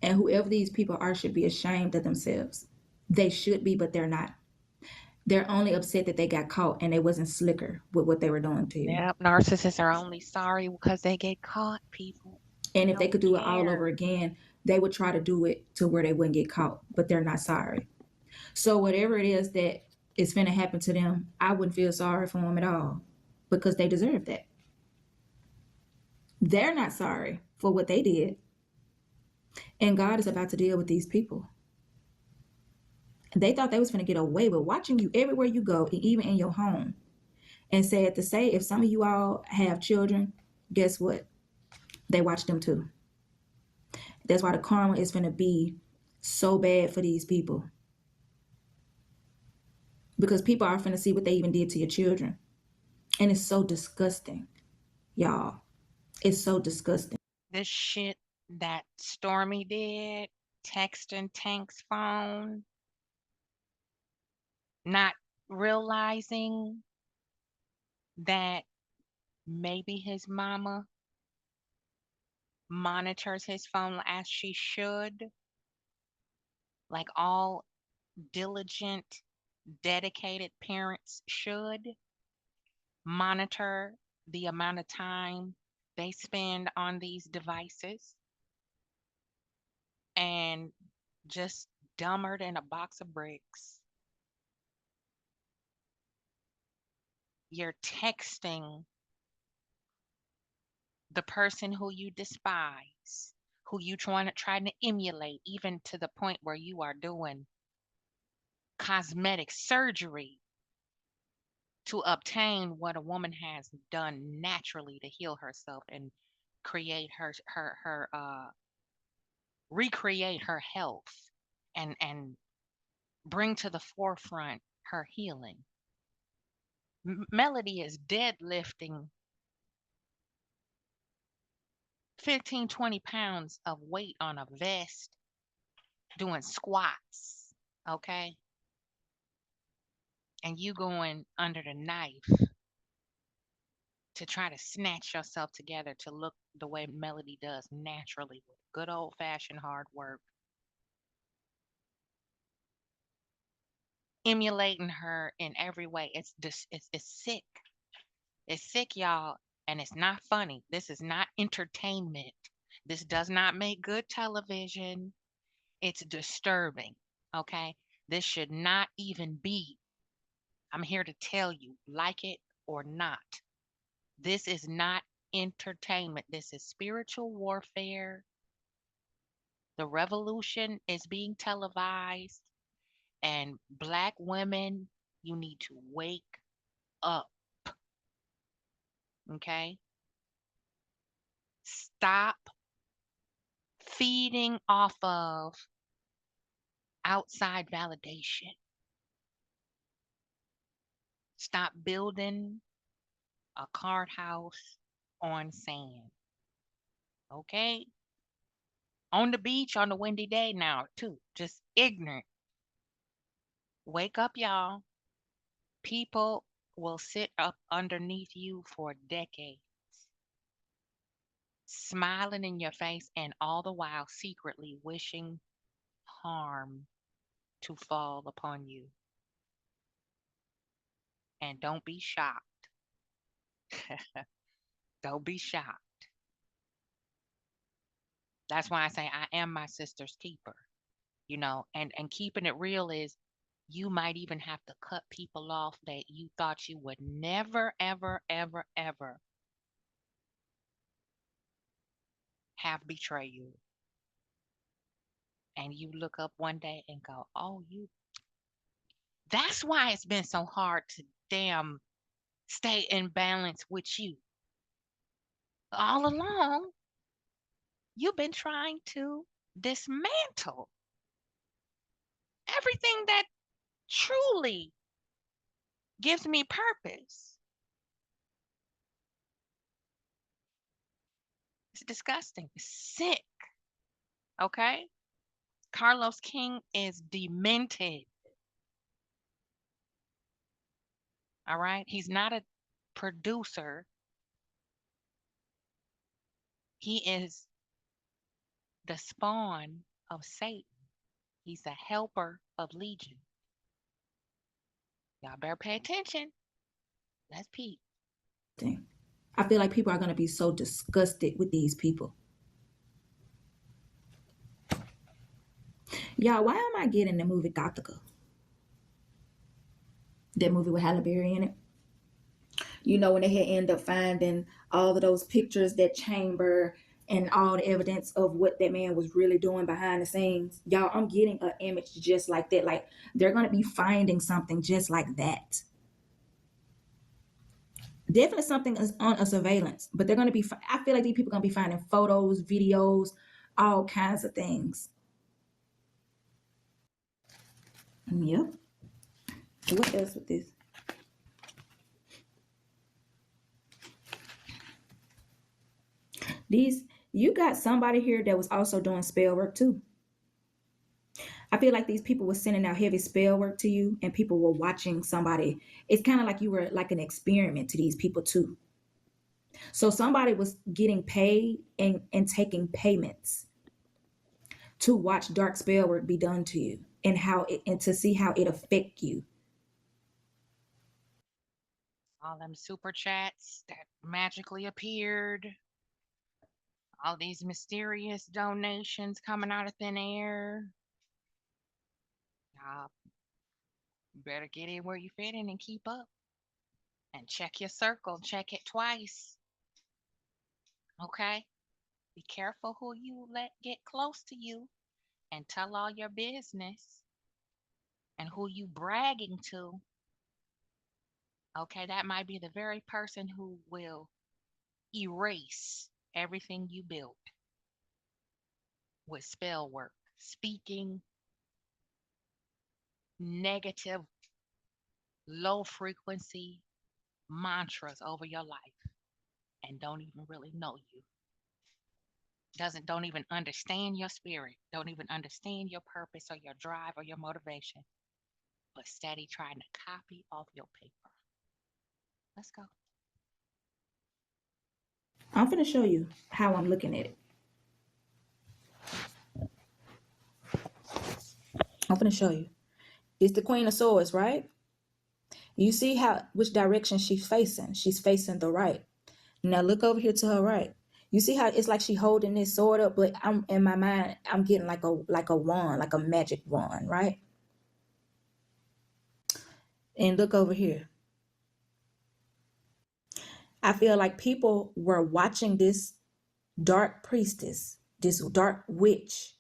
And whoever these people are should be ashamed of themselves. They should be, but they're not. They're only upset that they got caught and they wasn't slicker with what they were doing to you. Yep, narcissists are only sorry because they get caught, people. And They if they don't could do it all over care. again, they would try to do it to where they wouldn't get caught, but they're not sorry. So whatever it is that is finna happen to them, I wouldn't feel sorry for them at all because they deserve that. They're not sorry for what they did. And God is about to deal with these people. They thought they was finna get away with watching you everywhere you go, and even in your home. And sad to say, if some of you all have children, guess what? They watch them too. That's why the karma is going to be so bad for these people. Because people are finna see what they even did to your children. And it's so disgusting, y'all. It's so disgusting. This shit that Stormy did, texting Tank's phone, not realizing that maybe his mama monitors his phone as she should, like all diligent, dedicated parents should monitor the amount of time they spend on these devices, and just dumber than a box of bricks. You're texting the person who you despise, who you trying to emulate, even to the point where you are doing cosmetic surgery to obtain what a woman has done naturally to heal herself and create her recreate her health, and bring to the forefront her healing. Melody is deadlifting 15, 20 pounds of weight on a vest, doing squats, okay? And you going under the knife to try to snatch yourself together to look the way Melody does naturally with good old fashioned hard work. Emulating her in every way. It's sick. It's sick, y'all, and it's not funny. This is not entertainment. This does not make good television. It's disturbing, okay? This should not even be. I'm here to tell you, like it or not. This is not entertainment. This is spiritual warfare. The revolution is being televised, and Black women, you need to wake up, okay? Stop feeding off of outside validation. Stop building a card house on sand. Okay? On the beach on a windy day now, too. Just ignorant. Wake up, y'all. People will sit up underneath you for decades, smiling in your face, and all the while secretly wishing harm to fall upon you. And don't be shocked. Don't be shocked. That's why I say I am my sister's keeper, and keeping it real is you might even have to cut people off that you thought you would never, ever, ever, ever have betray you. And you look up one day and go, oh, that's why it's been so hard to damn stay in balance with you. All along, you've been trying to dismantle everything that truly gives me purpose. It's disgusting. It's sick. Okay? Carlos King is demented. All right? He's not a producer. He is the spawn of Satan. He's the helper of Legion. Y'all better pay attention. That's Pete. I feel like people are going to be so disgusted with these people. Y'all, why am I getting the movie Gothica? That movie with Halle Berry in it. When they had ended up finding all of those pictures, that chamber, and all the evidence of what that man was really doing behind the scenes. Y'all, I'm getting an image just like that. Like, they're going to be finding something just like that. Definitely something is on a surveillance, but they're going to be, I feel like these people are going to be finding photos, videos, all kinds of things. Yep. What else with this? These, you got somebody here that was also doing spell work too. I feel like these people were sending out heavy spell work to you, and people were watching somebody. It's kind of like you were like an experiment to these people too. So somebody was getting paid and taking payments to watch dark spell work be done to you, and and to see how it affect you. All them super chats that magically appeared, all these mysterious donations coming out of thin air. Y'all better get in where you fit in and keep up. And check your circle, check it twice. Okay? Be careful who you let get close to you and tell all your business, and who you bragging to. Okay, that might be the very person who will erase everything you built with spell work, speaking negative, low frequency mantras over your life, and don't even really know you. Don't even understand your spirit, don't even understand your purpose or your drive or your motivation, but steady trying to copy off your paper. Let's go. I'm going to show you how I'm looking at it. I'm going to show you. It's the Queen of Swords, right? You see which direction she's facing. She's facing the right. Now look over here to her right. You see how it's like she holding this sword up, but I'm in my mind, I'm getting like a wand, like a magic wand, right? And look over here. I feel like people were watching this dark priestess, this dark witch,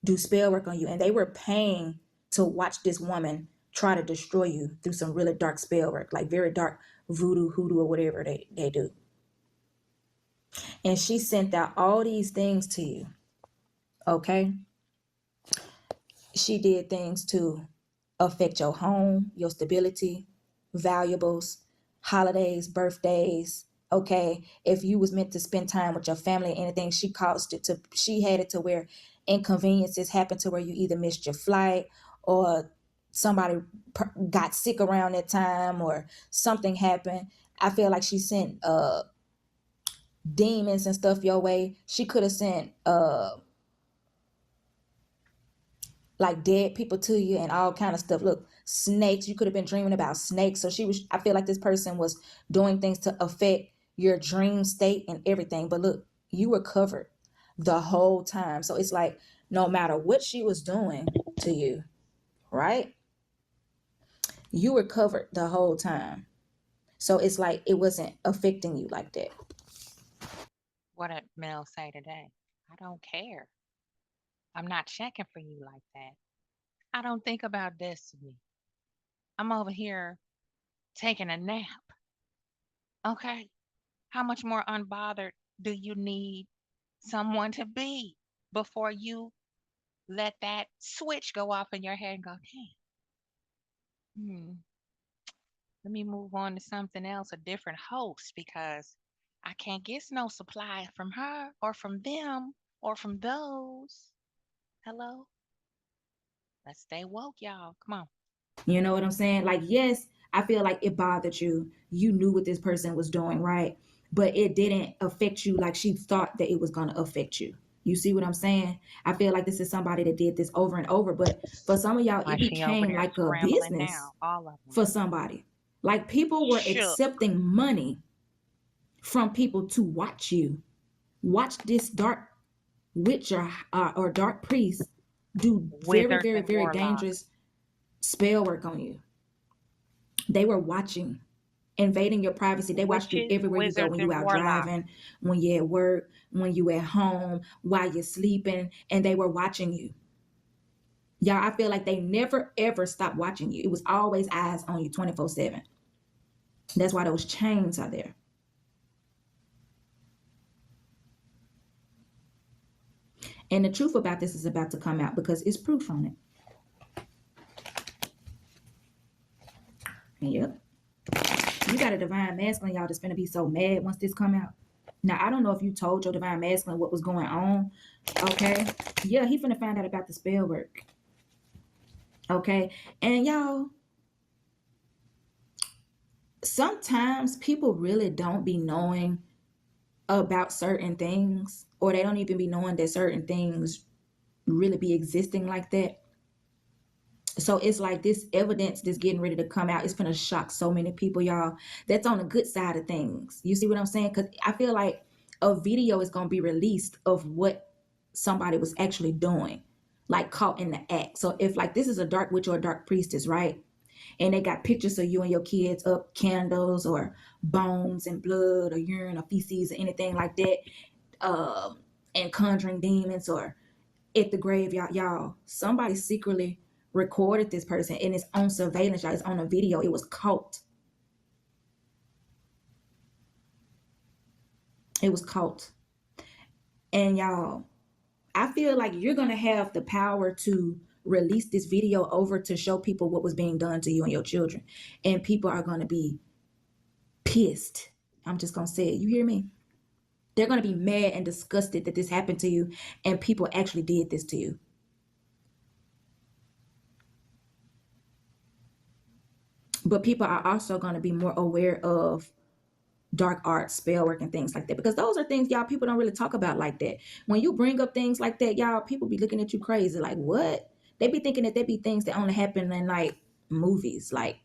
do spell work on you, and they were paying to watch this woman try to destroy you through some really dark spell work, like very dark voodoo, hoodoo, or whatever they do. And she sent out all these things to you. Okay. She did things to affect your home, your stability, valuables, holidays, birthdays. Okay. If you was meant to spend time with your family or anything, she had it to where inconveniences happened to where you either missed your flight, or somebody got sick around that time, or something happened. I feel like she sent demons and stuff your way. She could have sent like dead people to you and all kind of stuff. Look, snakes, you could have been dreaming about snakes. So I feel like this person was doing things to affect your dream state and everything. But look, you were covered the whole time. So it's like no matter what she was doing to you, right? You were covered the whole time. So it's like it wasn't affecting you like that. What did Mel say today? I don't care. I'm not checking for you like that. I don't think about destiny. I'm over here taking a nap. Okay. How much more unbothered do you need someone to be before you let that switch go off in your head and go, damn, let me move on to something else, a different host, because I can't get no supply from her or from them or from those. Hello? Let's stay woke, y'all. Come on. You know what I'm saying? Like, yes, I feel like it bothered you. You knew what this person was doing, right? But it didn't affect you like she thought that it was going to affect you. You see what I'm saying? I feel like this is somebody that did this over and over. But for some of y'all, Why it she over became there like a scrambling business now? All of them. for somebody. Like people were Shook, accepting money from people to watch you. Watch this dark witch or dark priest do very, wizards very, and very warlocks. dangerous spell work on you. They were watching, invading your privacy. They watched you Witches, everywhere you go, wizards, when you and out warlocks. driving, when you're at work, when you at home, while you're sleeping, and they were watching you. Y'all, I feel like they never ever stopped watching you. It was always eyes on you 24/7. That's why those chains are there. And the truth about this is about to come out because it's proof on it. Yep. You got a divine masculine, y'all, that's gonna be so mad once this come out. Now, I don't know if you told your divine masculine what was going on. Okay. Yeah, he finna find out about the spell work. Okay. And y'all, sometimes people really don't be knowing about certain things, or they don't even be knowing that certain things really be existing like that. So it's like this evidence that's getting ready to come out. It's gonna shock so many people, y'all. That's on the good side of things. You see what I'm saying? Because I feel like a video is gonna be released of what somebody was actually doing, like caught in the act. So if like this is a dark witch or a dark priestess, right? And they got pictures of you and your kids up, candles or bones and blood or urine or feces or anything like that, and conjuring demons or at the graveyard, y'all. Somebody secretly recorded this person and it's on surveillance, y'all. It's on a video. It was caught. It was caught. And y'all, I feel like you're gonna have the power to release this video over to show people what was being done to you and your children. And people are gonna be pissed. I'm just gonna say it. You hear me? They're gonna be mad and disgusted that this happened to you and people actually did this to you. But people are also going to be more aware of dark arts, spell work, and things like that, because those are things, y'all, people don't really talk about like that. When you bring up things like that, y'all, people be looking at you crazy, like, what? They be thinking that they be things that only happen in like movies, like,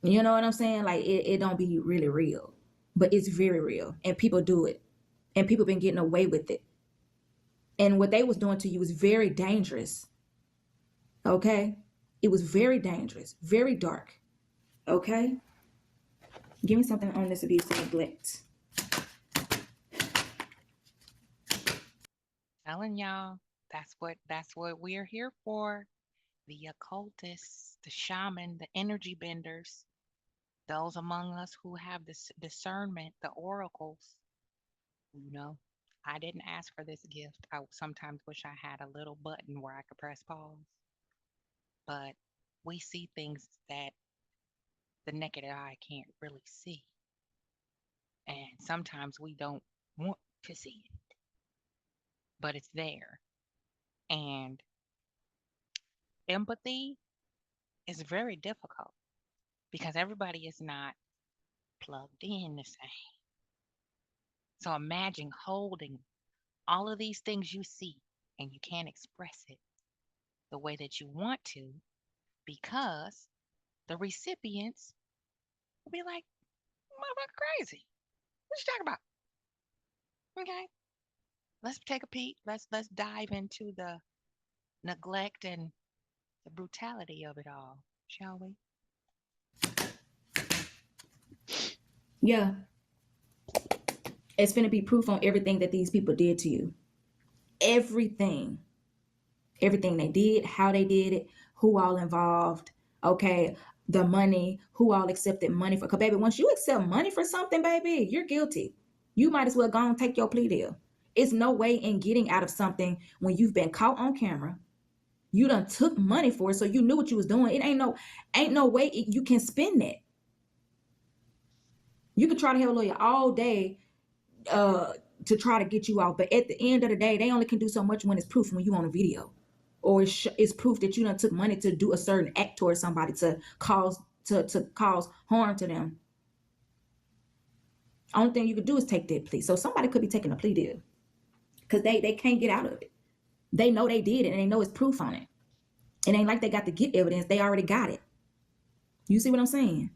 you know what I'm saying? Like it don't be really real, but it's very real, and people do it, and people been getting away with it. And what they was doing to you was very dangerous. Okay, it was very dangerous, very dark. Okay. Give me something on this abuse and neglect. Telling y'all, that's what we're here for. The occultists, the shaman, the energy benders, those among us who have this discernment, the oracles. You know, I didn't ask for this gift. I sometimes wish I had a little button where I could press pause, but we see things that the naked eye can't really see. And sometimes we don't want to see it, but it's there. And empathy is very difficult because everybody is not plugged in the same. So imagine holding all of these things you see and you can't express it the way that you want to because the recipients will be like, motherfucker crazy. What you talking about? Okay. Let's take a peek. Let's dive into the neglect and the brutality of it all, shall we? Yeah. It's gonna be proof on everything that these people did to you. Everything. Everything they did, how they did it, who all involved. Okay. The money, who all accepted money for. Cause baby, once you accept money for something, baby, you're guilty. You might as well go and take your plea deal. It's no way in getting out of something when you've been caught on camera. You done took money for it, so you knew what you was doing. It ain't no way you can spend that. You can try to have a lawyer all day to try to get you out, but at the end of the day, they only can do so much when it's proof when you on a video, or it's proof that you done took money to do a certain act towards somebody to cause harm to them. Only thing you could do is take that plea. So somebody could be taking a plea deal because they can't get out of it. They know they did it and they know it's proof on it. It ain't like they got to get evidence. They already got it. You see what I'm saying?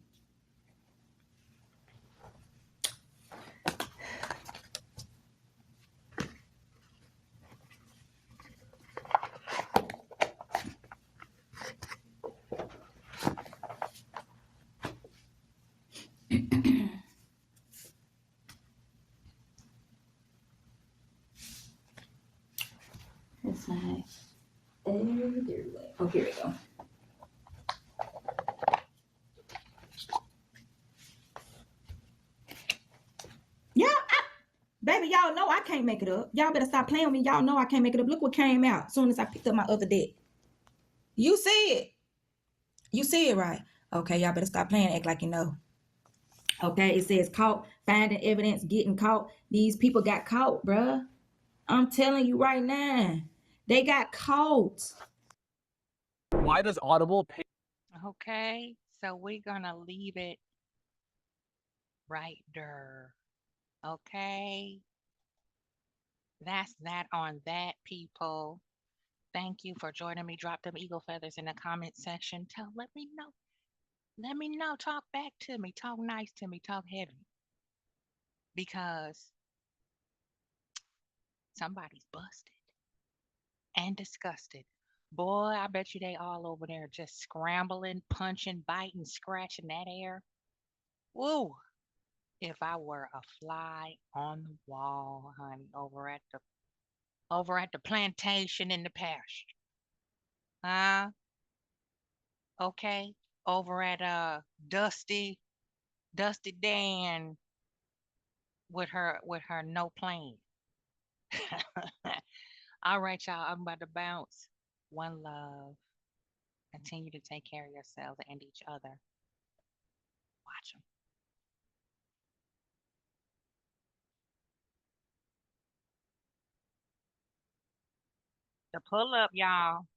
That's nice. Oh, here we go. Yeah, baby, y'all know I I can't make it up. Y'all better stop playing with me. Y'all know I can't make it up. Look what came out as soon as I picked up my other deck. You see it. You see it, right? Okay, y'all better stop playing, act like you know. Okay, it says caught, finding evidence, getting caught. These people got caught, bruh. I'm telling you right now. They got caught. Why does Audible pay? Okay, so we're gonna leave it right there. Okay, that's that on that, people. Thank you for joining me. Drop them eagle feathers in the comment section. Let me know. Let me know. Talk back to me. Talk nice to me. Talk heavy. Because somebody's busted and disgusted. Boy, I bet you they all over there just scrambling, punching, biting, scratching that air. Woo! If I were a fly on the wall, honey, over at the plantation in the pasture. Huh? Okay. Over at Dusty Dan with her no plan. All right, y'all. I'm about to bounce. One love. Continue to take care of yourselves and each other. Watch them. The pull up, y'all.